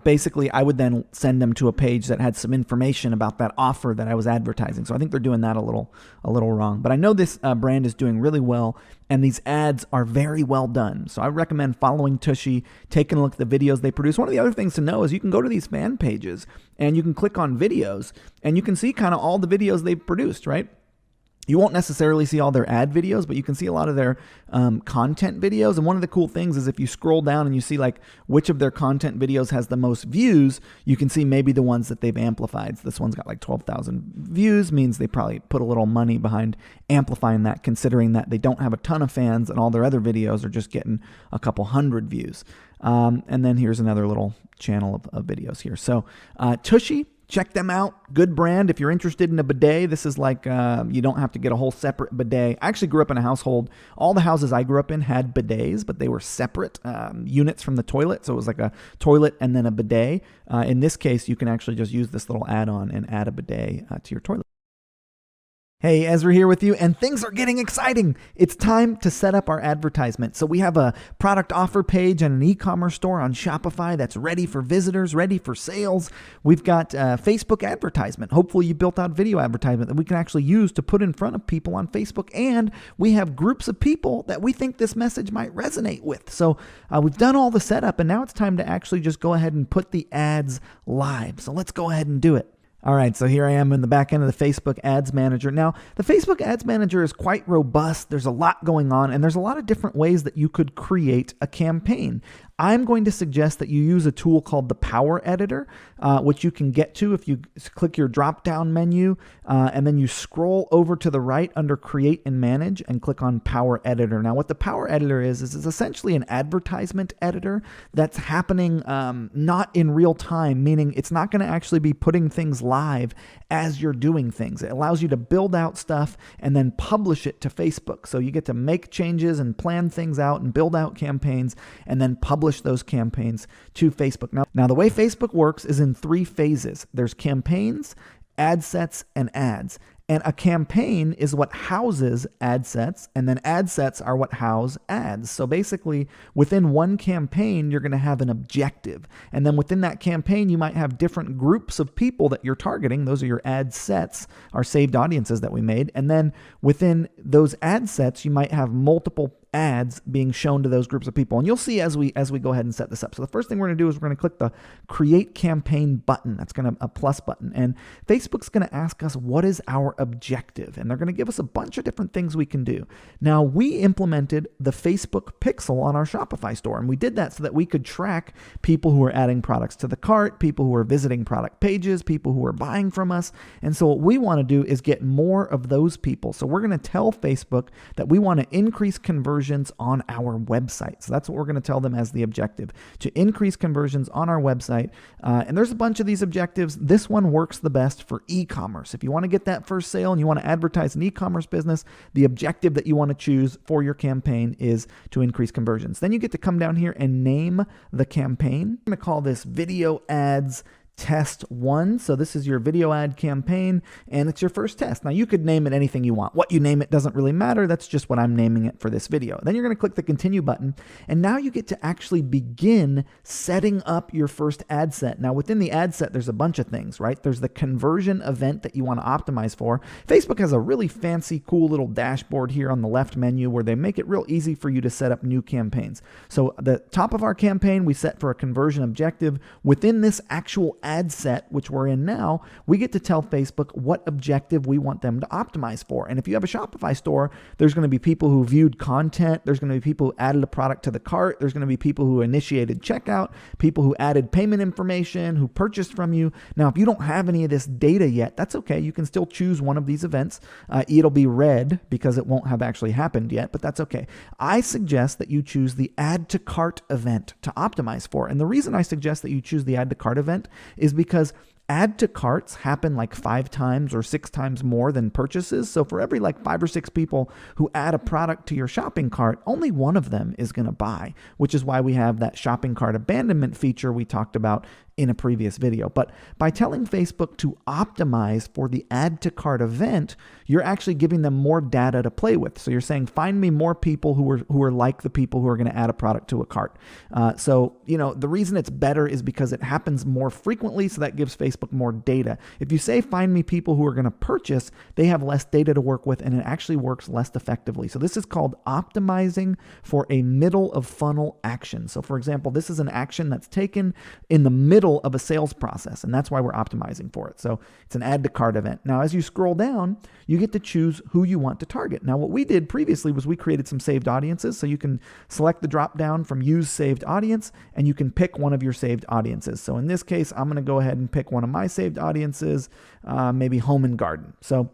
Basically, I would then send them to a page that had some information about that offer that I was advertising. So I think they're doing that a little wrong. But I know this brand is doing really well, and these ads are very well done. So I recommend following Tushy, taking a look at the videos they produce. One of the other things to know is you can go to these fan pages and you can click on videos and you can see kind of all the videos they've produced, right? You won't necessarily see all their ad videos, but you can see a lot of their content videos. And one of the cool things is if you scroll down and you see like which of their content videos has the most views, you can see maybe the ones that they've amplified. So this one's got like 12,000 views, means they probably put a little money behind amplifying that, considering that they don't have a ton of fans and all their other videos are just getting a couple hundred views. And then here's another little channel of videos here. So Tushy, check them out. Good brand. If you're interested in a bidet, this is like, you don't have to get a whole separate bidet. I actually grew up in a household. All the houses I grew up in had bidets, but they were separate units from the toilet. So it was like a toilet and then a bidet. In this case, you can actually just use this little add-on and add a bidet to your toilet. Hey, Ezra here with you, and things are getting exciting. It's time to set up our advertisement. So we have a product offer page and an e-commerce store on Shopify that's ready for visitors, ready for sales. We've got Facebook advertisement. Hopefully you built out video advertisement that we can actually use to put in front of people on Facebook. And we have groups of people that we think this message might resonate with. So we've done all the setup, and now it's time to actually just go ahead and put the ads live. So let's go ahead and do it. All right, so here I am in the back end of the Facebook Ads Manager. Now, the Facebook Ads Manager is quite robust. There's a lot going on, and there's a lot of different ways that you could create a campaign. I'm going to suggest that you use a tool called the Power Editor, which you can get to if you click your drop-down menu, and then you scroll over to the right under Create and Manage and click on Power Editor. Now, what the Power Editor is it's essentially an advertisement editor that's happening not in real time, meaning it's not going to actually be putting things live as you're doing things. It allows you to build out stuff and then publish it to Facebook. So you get to make changes and plan things out and build out campaigns and then publish those campaigns to Facebook. Now the way Facebook works is in 3 phases. There's campaigns, ad sets, and ads. And a campaign is what houses ad sets, and then ad sets are what house ads. So basically, within one campaign, you're going to have an objective. And then within that campaign, you might have different groups of people that you're targeting. Those are your ad sets, our saved audiences that we made. And then within those ad sets, you might have multiple ads being shown to those groups of people. And you'll see as we go ahead and set this up. So the first thing we're going to do is we're going to click the Create Campaign button. That's going to a plus button. And Facebook's going to ask us what is our objective. And they're going to give us a bunch of different things we can do. Now, we implemented the Facebook pixel on our Shopify store. And we did that so that we could track people who are adding products to the cart, people who are visiting product pages, people who are buying from us. And so what we want to do is get more of those people. So we're going to tell Facebook that we want to increase conversions on our website. So that's what we're going to tell them as the objective, to increase conversions on our website. And there's a bunch of these objectives. This one works the best for e-commerce. If you want to get that first sale and you want to advertise an e-commerce business, the objective that you want to choose for your campaign is to increase conversions. Then you get to come down here and name the campaign. I'm going to call this Video Ads Test 1. So this is your video ad campaign, and it's your first test. Now you could name it anything you want. What you name it doesn't really matter. That's just what I'm naming it for this video. Then you're going to click the continue button, and now you get to actually begin setting up your first ad set. Now within the ad set, there's a bunch of things, right? There's the conversion event that you want to optimize for. Facebook has a really fancy, cool little dashboard here on the left menu where they make it real easy for you to set up new campaigns. So the top of our campaign, we set for a conversion objective. Within this actual ad set, which we're in now, we get to tell Facebook what objective we want them to optimize for. And if you have a Shopify store, there's going to be people who viewed content, there's going to be people who added a product to the cart, there's going to be people who initiated checkout, people who added payment information, who purchased from you. Now, if you don't have any of this data yet, that's okay. You can still choose one of these events. It'll be red because it won't have actually happened yet, but that's okay. I suggest that you choose the add to cart event to optimize for. And the reason I suggest that you choose the add to cart event is because add to carts happen like 5 times or 6 times more than purchases. So for every like 5 or 6 people who add a product to your shopping cart, only one of them is going to buy, which is why we have that shopping cart abandonment feature we talked about in a previous video. But by telling Facebook to optimize for the add to cart event, you're actually giving them more data to play with. So you're saying, find me more people who are like the people who are going to add a product to a cart. So the reason it's better is because it happens more frequently. So that gives Facebook more data. If you say, find me people who are going to purchase, they have less data to work with, and it actually works less effectively. So this is called optimizing for a middle of funnel action. So for example, this is an action that's taken in the middle of a sales process, and that's why we're optimizing for it. So it's an add to cart event. Now, as you scroll down, you get to choose who you want to target. Now, what we did previously was we created some saved audiences. So you can select the drop down from use saved audience, and you can pick one of your saved audiences. So in this case, I'm going to go ahead and pick one of my saved audiences, maybe home and garden. So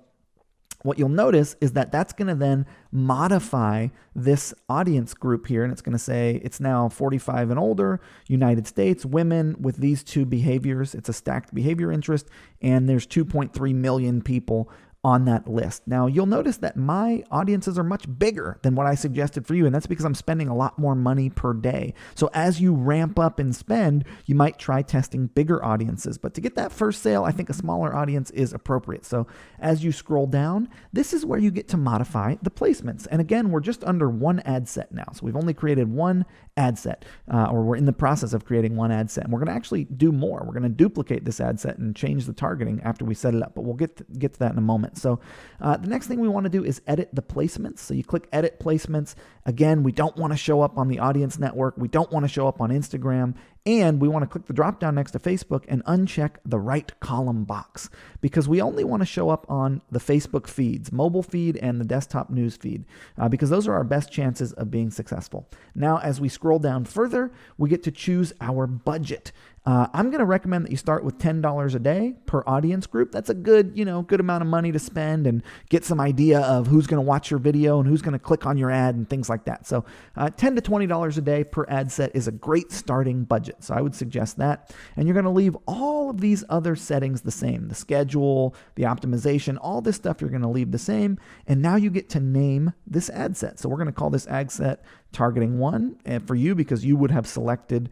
what you'll notice is that that's going to then modify this audience group here, and it's going to say it's now 45 and older, United States, women with these 2 behaviors. It's a stacked behavior interest, and there's 2.3 million people on that list. Now, you'll notice that my audiences are much bigger than what I suggested for you, and that's because I'm spending a lot more money per day. So as you ramp up and spend, you might try testing bigger audiences. But to get that first sale, I think a smaller audience is appropriate. So as you scroll down, this is where you get to modify the placements. And again, we're just under one ad set now. So we've only created one ad set, or we're in the process of creating one ad set. And we're going to actually do more. We're going to duplicate this ad set and change the targeting after we set it up. But we'll get to that in a moment. So the next thing we want to do is edit the placements. So you click edit placements. Again, we don't want to show up on the audience network. We don't want to show up on Instagram. And we want to click the drop down next to Facebook and uncheck the right column box, because we only want to show up on the Facebook feeds, mobile feed and the desktop news feed, because those are our best chances of being successful. Now, as we scroll down further, we get to choose our budget. I'm going to recommend that you start with $10 a day per audience group. That's a good amount of money to spend and get some idea of who's going to watch your video and who's going to click on your ad and things like that. So $10 to $20 a day per ad set is a great starting budget. So I would suggest that. And you're going to leave all of these other settings the same. The schedule, the optimization, all this stuff you're going to leave the same. And now you get to name this ad set. So we're going to call this ad set targeting 1 for you, because you would have selected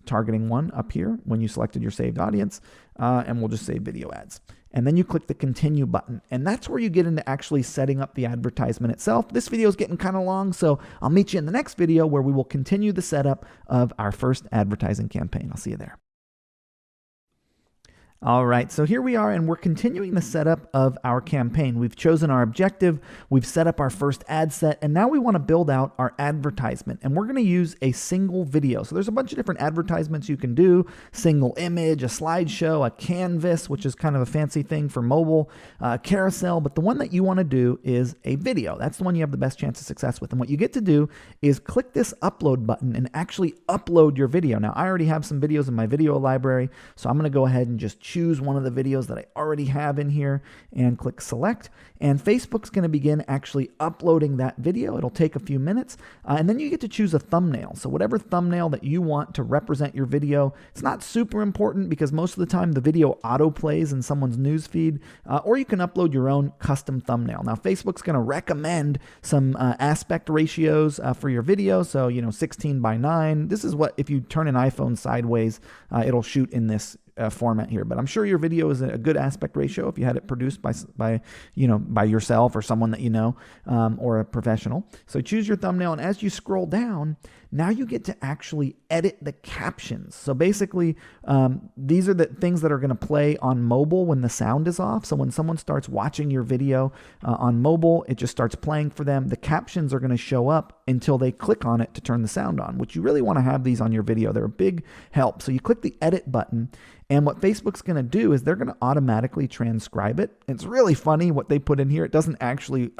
targeting 1 up here when you selected your saved audience, and we'll just say video ads. And then you click the continue button, and that's where you get into actually setting up the advertisement itself. This video is getting kind of long, so I'll meet you in the next video where we will continue the setup of our first advertising campaign. I'll see you there. All right, so here we are, and we're continuing the setup of our campaign. We've chosen our objective, we've set up our first ad set, and now we want to build out our advertisement. And we're going to use a single video. So there's a bunch of different advertisements you can do: single image, a slideshow, a canvas, which is kind of a fancy thing for mobile, carousel. But the one that you want to do is a video. That's the one you have the best chance of success with. And what you get to do is click this upload button and actually upload your video. Now, I already have some videos in my video library, so I'm going to go ahead and just choose one of the videos that I already have in here and click select. And Facebook's going to begin actually uploading that video. It'll take a few minutes. And then you get to choose a thumbnail. So whatever thumbnail that you want to represent your video. It's not super important because most of the time the video auto plays in someone's news feed, or you can upload your own custom thumbnail. Now, Facebook's going to recommend some aspect ratios for your video. So, 16:9. This is what, if you turn an iPhone sideways, it'll shoot in this format here. But I'm sure your video is a good aspect ratio if you had it produced by yourself or someone that you know, or a professional. So choose your thumbnail, and as you scroll down, now you get to actually edit the captions. So basically, these are the things that are going to play on mobile when the sound is off. So when someone starts watching your video on mobile, it just starts playing for them. The captions are going to show up until they click on it to turn the sound on, which you really want to have these on your video. They're a big help. So you click the edit button, and what Facebook's going to do is they're going to automatically transcribe it. It's really funny what they put in here. It doesn't actually,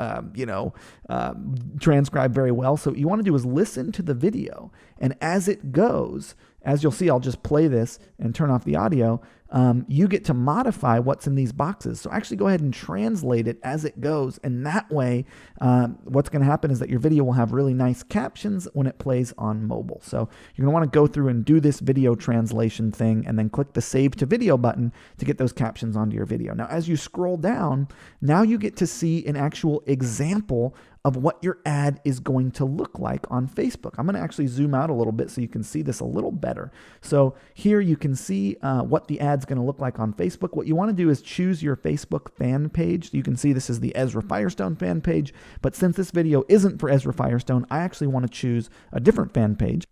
transcribe very well. So what you want to do is listen to the video, and as it goes, as you'll see, I'll just play this and turn off the audio. You get to modify what's in these boxes. So actually go ahead and translate it as it goes. And that way, what's going to happen is that your video will have really nice captions when it plays on mobile. So you're going to want to go through and do this video translation thing, and then click the Save to Video button to get those captions onto your video. Now, as you scroll down, now you get to see an actual example of what your ad is going to look like on Facebook. I'm going to actually zoom out a little bit so you can see this a little better. So here you can see what the ad's going to look like on Facebook. What you want to do is choose your Facebook fan page. You can see this is the Ezra Firestone fan page, but since this video isn't for Ezra Firestone, I actually want to choose a different fan page.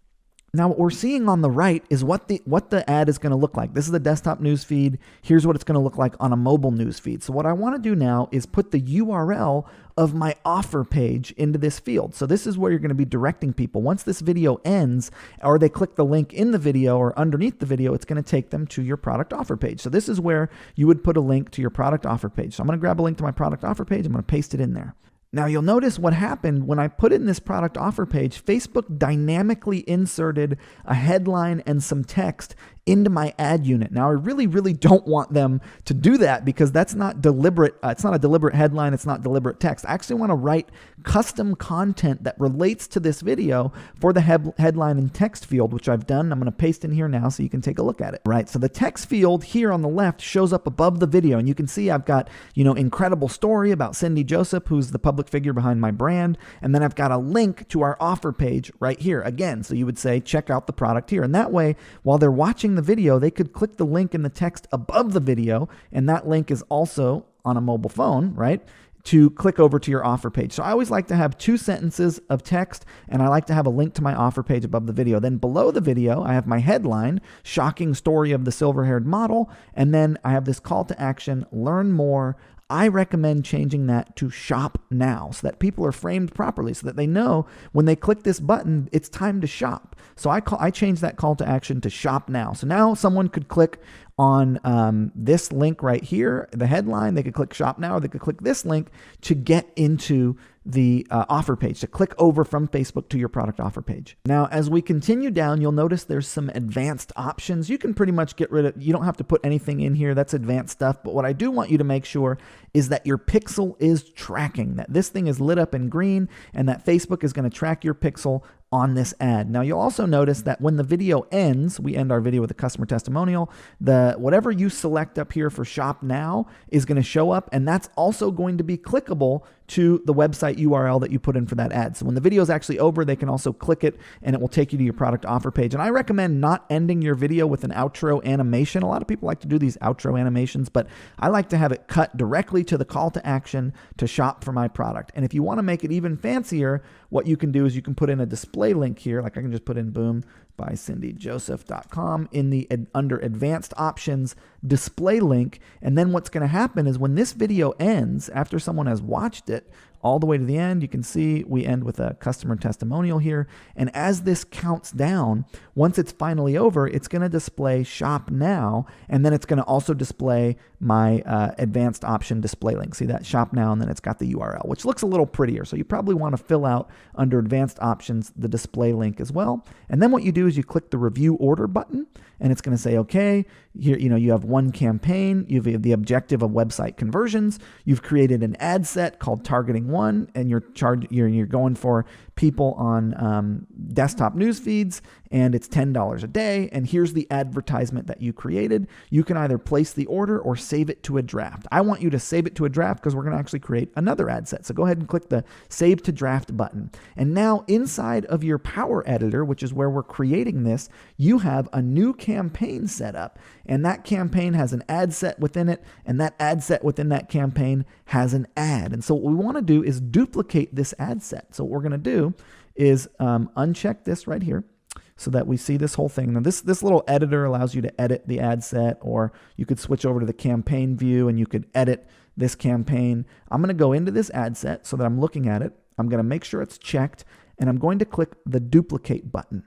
Now, what we're seeing on the right is what the ad is going to look like. This is the desktop news feed. Here's what it's going to look like on a mobile news feed. So what I want to do now is put the URL of my offer page into this field. So this is where you're going to be directing people. Once this video ends, or they click the link in the video or underneath the video, it's going to take them to your product offer page. So this is where you would put a link to your product offer page. So I'm going to grab a link to my product offer page. I'm going to paste it in there. Now, you'll notice what happened when I put in this product offer page. Facebook dynamically inserted a headline and some text into my ad unit. Now, I really, really don't want them to do that because that's not deliberate. It's not a deliberate headline. It's not deliberate text. I actually want to write custom content that relates to this video for the headline and text field, which I've done. I'm going to paste in here now so you can take a look at it. Right. So the text field here on the left shows up above the video, and you can see I've got, incredible story about Cindy Joseph, who's the public figure behind my brand. And then I've got a link to our offer page right here again. So you would say, check out the product here. And that way, while they're watching the video, they could click the link in the text above the video. And that link is also on a mobile phone, right, to click over to your offer page. So I always like to have 2 sentences of text, and I like to have a link to my offer page above the video. Then below the video, I have my headline, shocking story of the silver-haired model. And then I have this call to action, learn more. I recommend changing that to shop now so that people are framed properly, so that they know when they click this button, it's time to shop. So I changed that call to action to shop now. So now someone could click on this link right here, the headline. They could click shop now, or they could click this link to get into the offer page, to click over from Facebook to your product offer page. Now, as we continue down, you'll notice there's some advanced options. You can pretty much get rid of, you don't have to put anything in here. That's advanced stuff. But what I do want you to make sure is that your pixel is tracking, that this thing is lit up in green, and that Facebook is going to track your pixel on this ad. Now, you'll also notice that when the video ends, we end our video with a customer testimonial, whatever you select up here for shop now is going to show up, and that's also going to be clickable to the website URL that you put in for that ad. So when the video is actually over, they can also click it and it will take you to your product offer page. And I recommend not ending your video with an outro animation. A lot of people like to do these outro animations, but I like to have it cut directly to the call to action to shop for my product. And if you want to make it even fancier, what you can do is you can put in a display link here. Like I can just put in boom by cindyjoseph.com in the under advanced options display link. And then what's going to happen is when this video ends, after someone has watched it all the way to the end, you can see we end with a customer testimonial here. And as this counts down, once it's finally over, it's going to display shop now. And then it's going to also display my advanced option display link. See that, shop now, and then it's got the URL, which looks a little prettier. So you probably want to fill out under advanced options the display link as well. And then what you do is you click the review order button, and it's going to say, okay, here, you have one campaign, you have the objective of website conversions, you've created an ad set called targeting one, and you're going for people on desktop news feeds, and it's $10 a day. And here's the advertisement that you created. You can either place the order or save it to a draft. I want you to save it to a draft because we're going to actually create another ad set. So go ahead and click the Save to Draft button. And now inside of your Power Editor, which is where we're creating this, you have a new campaign set up. And that campaign has an ad set within it, and that ad set within that campaign has an ad. And so what we want to do is duplicate this ad set. So what we're going to do is uncheck this right here so that we see this whole thing. Now this little editor allows you to edit the ad set, or you could switch over to the campaign view and you could edit this campaign. I'm going to go into this ad set so that I'm looking at it. I'm going to make sure it's checked, and I'm going to click the duplicate button.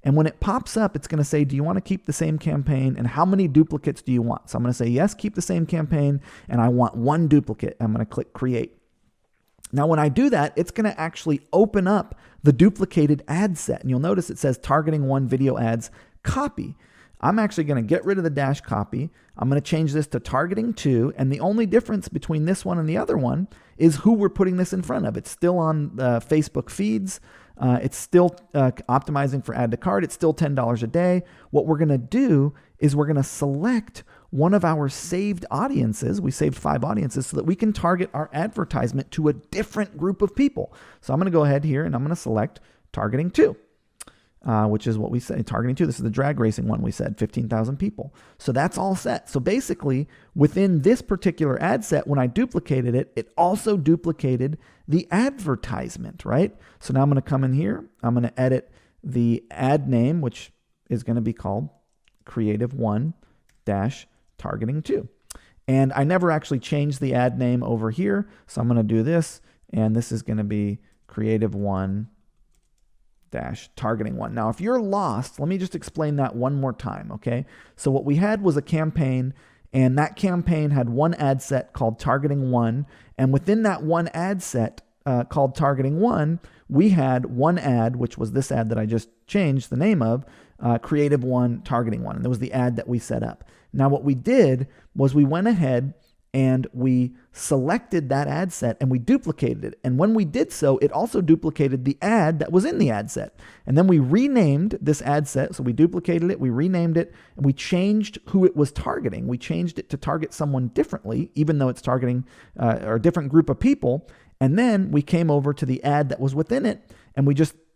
And when it pops up, it's going to say, do you want to keep the same campaign, and how many duplicates do you want? So I'm going to say, yes, keep the same campaign, and I want one duplicate. I'm going to click create. Now, when I do that, it's going to actually open up the duplicated ad set. And you'll notice it says targeting one video ads copy. I'm actually going to get rid of the dash copy. I'm going to change this to targeting two. And the only difference between this one and the other one is who we're putting this in front of. It's still on the Facebook feeds. It's still optimizing for add to cart. It's still $10 a day. What we're going to do is we're going to select one of our saved audiences. We saved 5 audiences so that we can target our advertisement to a different group of people. So I'm going to go ahead here and I'm going to select targeting 2, which is what we say, targeting 2. This is the drag racing one we said, 15,000 people. So that's all set. So basically, within this particular ad set, when I duplicated it, it also duplicated the advertisement, right? So now I'm going to come in here. I'm going to edit the ad name, which is going to be called Creative 1 Targeting 2. And I never actually changed the ad name over here. So I'm going to do this, and this is going to be Creative 1 Targeting 1. Now, if you're lost, let me just explain that one more time, okay? So what we had was a campaign, and that campaign had one ad set called Targeting 1, and within that one ad set called Targeting 1, we had one ad, which was this ad that I just changed the name of, creative one, targeting one. And there was the ad that we set up. Now what we did was we went ahead and we selected that ad set and we duplicated it. And when we did so, it also duplicated the ad that was in the ad set. And then we renamed this ad set. So we duplicated it, we renamed it, and we changed who it was targeting. We changed it to target someone differently, even though it's targeting a different group of people. And then we came over to the ad that was within it, and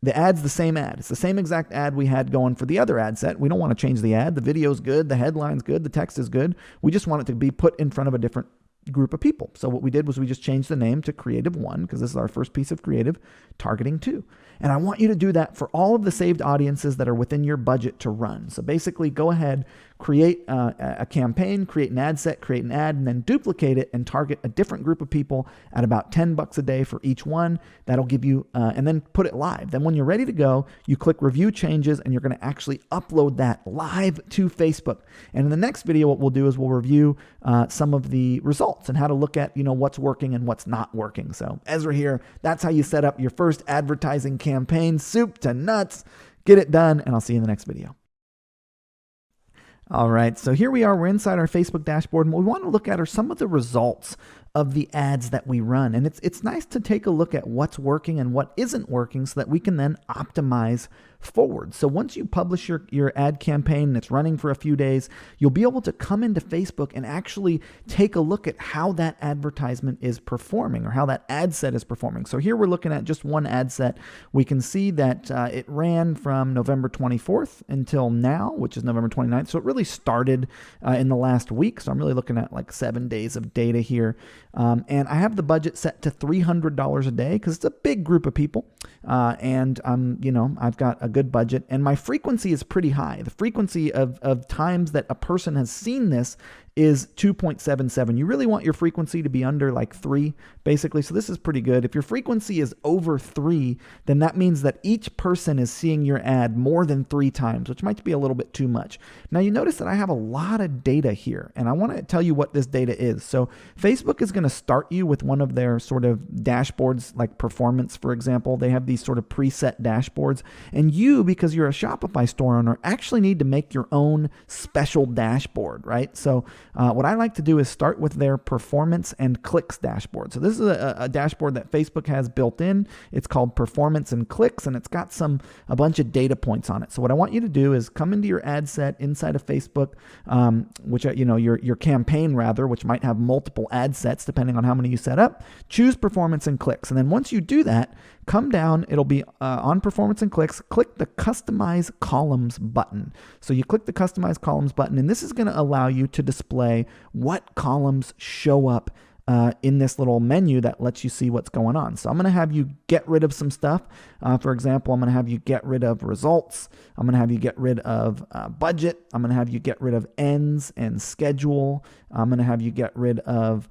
the ad's the same ad. It's the same exact ad we had going for the other ad set. We don't want to change the ad. The video's good, the headline's good, the text is good. We just want it to be put in front of a different group of people. So what we did was we just changed the name to Creative 1, because this is our first piece of creative, targeting 2. And I want you to do that for all of the saved audiences that are within your budget to run. So basically go ahead, create a campaign, create an ad set, create an ad, and then duplicate it and target a different group of people at about $10 a day for each one. That'll give you, and then put it live. Then when you're ready to go, you click review changes and you're going to actually upload that live to Facebook. And in the next video, what we'll do is we'll review some of the results and how to look at, what's working and what's not working. So Ezra here, that's how you set up your first advertising campaign, soup to nuts. Get it done, and I'll see you in the next video. All right, so here we are. We're inside our Facebook dashboard, and what we want to look at are some of the results of the ads that we run. And it's nice to take a look at what's working and what isn't working so that we can then optimize forward. So once you publish your ad campaign and it's running for a few days, you'll be able to come into Facebook and actually take a look at how that advertisement is performing or how that ad set is performing. So here we're looking at just one ad set. We can see that it ran from November 24th until now, which is November 29th. So it really started in the last week. So I'm really looking at like 7 days of data here. And I have the budget set to $300 a day because it's a big group of people. And I've got a good budget, and my frequency is pretty high. The frequency of times that a person has seen this is 2.77. You really want your frequency to be under like 3, basically. So this is pretty good. If your frequency is over 3, then that means that each person is seeing your ad more than 3 times, which might be a little bit too much. Now you notice that I have a lot of data here, and I want to tell you what this data is. So Facebook is going to start you with one of their sort of dashboards, like performance, for example. They have these sort of preset dashboards, and you, because you're a Shopify store owner, actually need to make your own special dashboard, right? So what I like to do is start with their performance and clicks dashboard. So this is a dashboard that Facebook has built in. It's called performance and clicks, and it's got a bunch of data points on it. So what I want you to do is come into your ad set inside of Facebook, which your campaign rather, which might have multiple ad sets depending on how many you set up. Choose performance and clicks, and then once you do that, come down. It'll be on performance and clicks. Click the Customize Columns button. So you click the Customize Columns button, and this is going to allow you to display what columns show up in this little menu that lets you see what's going on. So I'm going to have you get rid of some stuff. For example, I'm going to have you get rid of results. I'm going to have you get rid of budget. I'm going to have you get rid of ends and schedule. I'm going to have you get rid of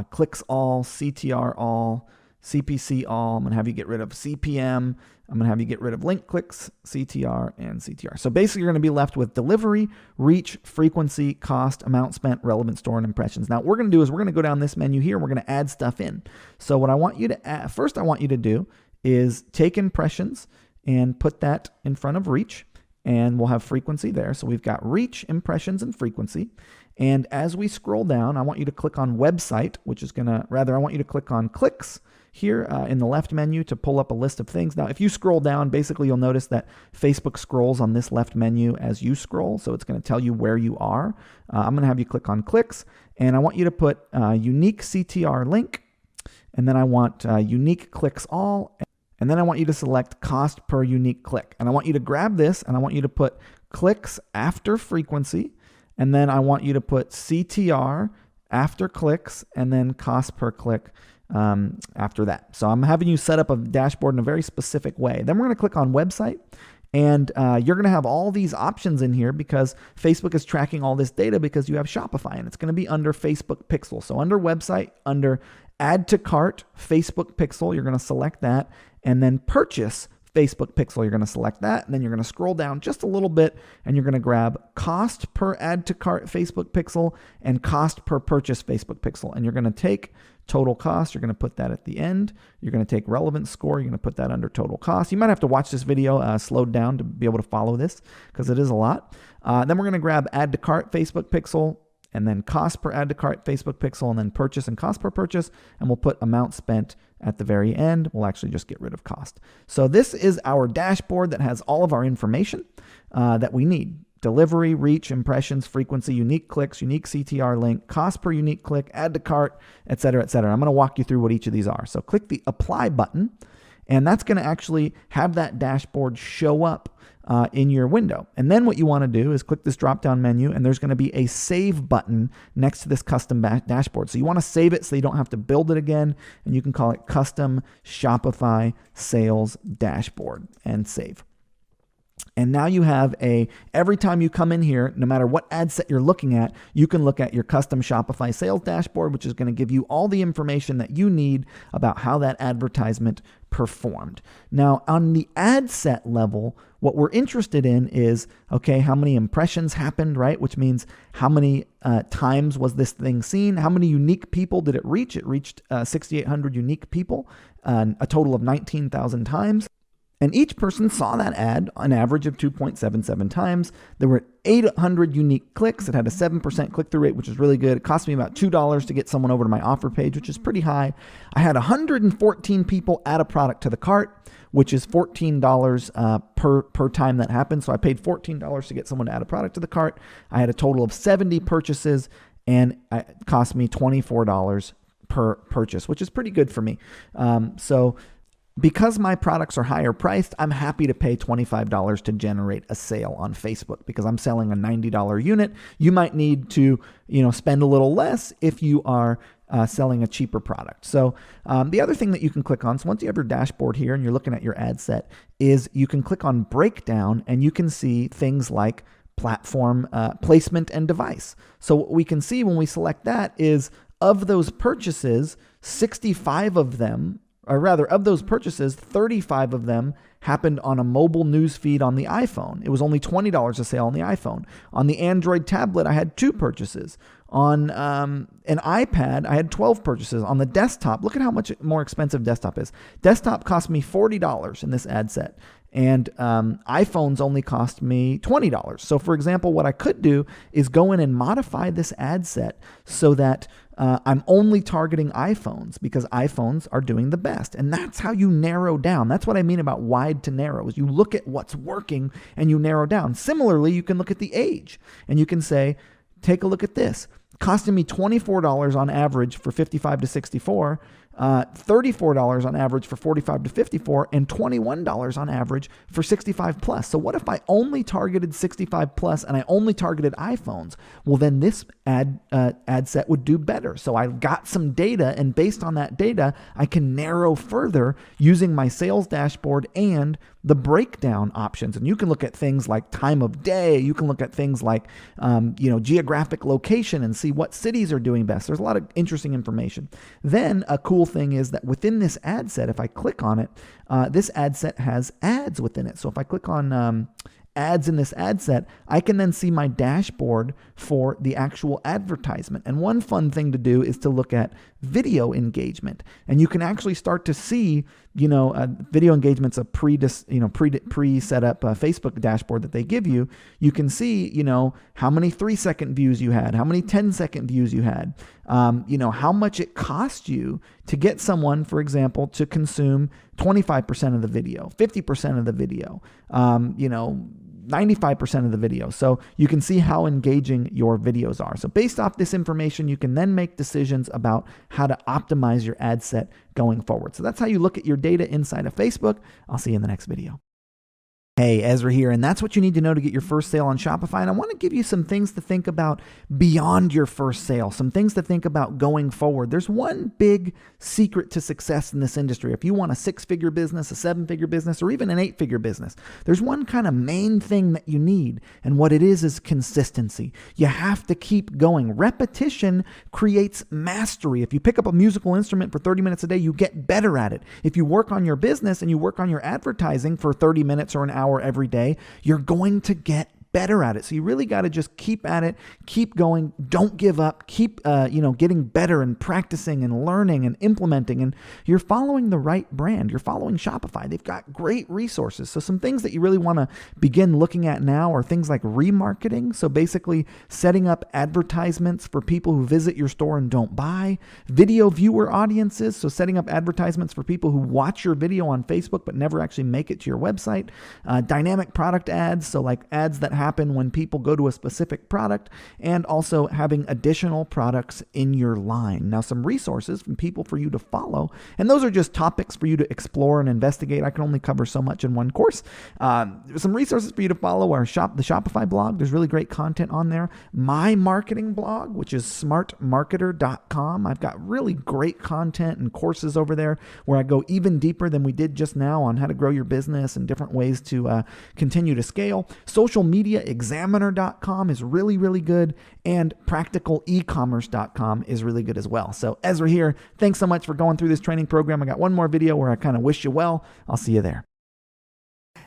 clicks all, CTR all, CPC all. I'm going to have you get rid of CPM. I'm going to have you get rid of link clicks, CTR, and CTR. So basically, you're going to be left with delivery, reach, frequency, cost, amount spent, relevant store, and impressions. Now, what we're going to do is we're going to go down this menu here, and we're going to add stuff in. So what I want you to add, first I want you to do is take impressions and put that in front of reach, and we'll have frequency there. So we've got reach, impressions, and frequency. And as we scroll down, I want you to click on website, which is going to, rather, I want you to click on clicks here in the left menu to pull up a list of things. Now, if you scroll down, basically you'll notice that Facebook scrolls on this left menu as you scroll, so it's going to tell you where you are. I'm going to have you click on clicks, and I want you to put unique CTR link, and then I want unique clicks all, and then I want you to select cost per unique click. And I want you to grab this, and I want you to put clicks after frequency, and then I want you to put CTR after clicks, and then cost per click after that. So I'm having you set up a dashboard in a very specific way. Then we're going to click on website, and you're going to have all these options in here because Facebook is tracking all this data because you have Shopify, and it's going to be under Facebook Pixel. So under website, under add to cart, Facebook Pixel, you're going to select that, and then purchase Facebook Pixel, you're going to select that, and then you're going to scroll down just a little bit, and you're going to grab cost per add to cart Facebook Pixel and cost per purchase Facebook Pixel, and you're going to take total cost. You're going to put that at the end. You're going to take relevance score. You're going to put that under total cost. You might have to watch this video slowed down to be able to follow this because it is a lot. Then we're going to grab add to cart Facebook pixel, and then cost per add to cart Facebook pixel, and then purchase and cost per purchase. And we'll put amount spent at the very end. We'll actually just get rid of cost. So this is our dashboard that has all of our information that we need. Delivery, reach, impressions, frequency, unique clicks, unique CTR link, cost per unique click, add to cart, et cetera, et cetera. I'm going to walk you through what each of these are. So click the apply button, and that's going to actually have that dashboard show up in your window. And then what you want to do is click this drop-down menu, and there's going to be a save button next to this custom dashboard. So you want to save it so you don't have to build it again, and you can call it Custom Shopify Sales Dashboard and save. And now you have every time you come in here, no matter what ad set you're looking at, you can look at your custom Shopify sales dashboard, which is going to give you all the information that you need about how that advertisement performed. Now, on the ad set level, what we're interested in is, okay, how many impressions happened, right? Which means how many times was this thing seen? How many unique people did it reach? It reached 6,800 unique people, a total of 19,000 times. And each person saw that ad an average of 2.77 times. There were 800 unique clicks. It had a 7% click-through rate, which is really good. It cost me about $2 to get someone over to my offer page, which is pretty high. I had 114 people add a product to the cart, which is $14 per time that happened. So I paid $14 to get someone to add a product to the cart. I had a total of 70 purchases, and it cost me $24 per purchase, which is pretty good for me. Because my products are higher priced, I'm happy to pay $25 to generate a sale on Facebook because I'm selling a $90 unit. You might need to, spend a little less if you are selling a cheaper product. So the other thing that you can click on, so once you have your dashboard here and you're looking at your ad set, is you can click on breakdown and you can see things like platform placement and device. So what we can see when we select that is of those purchases, 65 of them, or rather, of those purchases, 35 of them happened on a mobile news feed on the iPhone. It was only $20 a sale on the iPhone. On the Android tablet, I had 2 purchases. On an iPad, I had 12 purchases. On the desktop, look at how much more expensive desktop is. Desktop cost me $40 in this ad set. And iPhones only cost me $20. So for example, what I could do is go in and modify this ad set so that I'm only targeting iPhones because iPhones are doing the best. And that's how you narrow down. That's what I mean about wide to narrow, is you look at what's working and you narrow down. Similarly, you can look at the age and you can say, take a look at this. Costing me $24 on average for 55 to 64, $34 on average for 45 to 54, and $21 on average for 65 plus. So what if I only targeted 65 plus and I only targeted iPhones? Well, then this ad set would do better. So I got some data, and based on that data, I can narrow further using my sales dashboard and the breakdown options. And you can look at things like time of day. You can look at things like, geographic location and see what cities are doing best. There's a lot of interesting information. Then a cool thing is that within this ad set, if I click on it, this ad set has ads within it. So if I click on ads in this ad set, I can then see my dashboard for the actual advertisement. And one fun thing to do is to look at video engagement. And you can actually start to see, video engagement's a pre-set up Facebook dashboard that they give you. You can see, how many 3-second views you had, how many 10-second views you had, how much it cost you to get someone, for example, to consume 25% of the video, 50% of the video, 95% of the video. So you can see how engaging your videos are. So based off this information, you can then make decisions about how to optimize your ad set going forward. So that's how you look at your data inside of Facebook. I'll see you in the next video. Hey, Ezra here, and that's what you need to know to get your first sale on Shopify. And I want to give you some things to think about beyond your first sale, some things to think about going forward. There's one big secret to success in this industry. If you want a 6-figure business, a 7-figure business, or even an 8-figure business, there's one kind of main thing that you need, and what it is consistency. You have to keep going. Repetition creates mastery. If you pick up a musical instrument for 30 minutes a day, you get better at it. If you work on your business and you work on your advertising for 30 minutes or an hour every day, you're going to get better at it. So you really got to just keep at it, keep going, don't give up, keep getting better and practicing and learning and implementing. And you're following the right brand. You're following Shopify. They've got great resources. So some things that you really want to begin looking at now are things like remarketing. So basically setting up advertisements for people who visit your store and don't buy. Video viewer audiences. So setting up advertisements for people who watch your video on Facebook but never actually make it to your website. Dynamic product ads. So like ads that happen when people go to a specific product, and also having additional products in your line. Now, some resources from people for you to follow, and those are just topics for you to explore and investigate. I can only cover so much in one course. Some resources for you to follow are the Shopify blog. There's really great content on there. My marketing blog, which is smartmarketer.com. I've got really great content and courses over there where I go even deeper than we did just now on how to grow your business and different ways to continue to scale. Socialmediaexaminer.com is really, really good, and practicalecommerce.com is really good as well. So Ezra here. Thanks so much for going through this training program. I got one more video where I kind of wish you well. I'll see you there.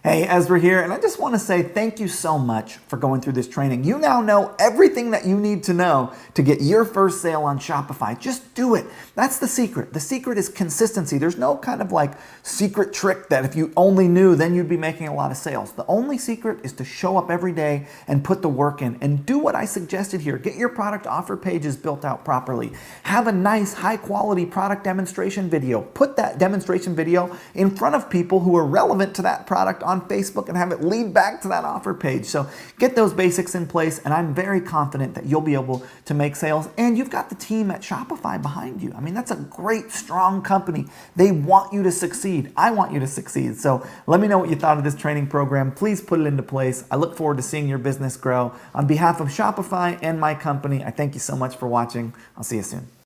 Hey, Ezra here, and I just want to say thank you so much for going through this training. You now know everything that you need to know to get your first sale on Shopify. Just do it. That's the secret. The secret is consistency. There's no kind of like secret trick that if you only knew, then you'd be making a lot of sales. The only secret is to show up every day and put the work in and do what I suggested here. Get your product offer pages built out properly. Have a nice, high-quality product demonstration video. Put that demonstration video in front of people who are relevant to that product on Facebook and have it lead back to that offer page. So get those basics in place, and I'm very confident that you'll be able to make sales. And you've got the team at Shopify behind you. I mean, that's a great, strong company. They want you to succeed. I want you to succeed. So let me know what you thought of this training program. Please put it into place. I look forward to seeing your business grow. On behalf of Shopify and my company, I thank you so much for watching. I'll see you soon.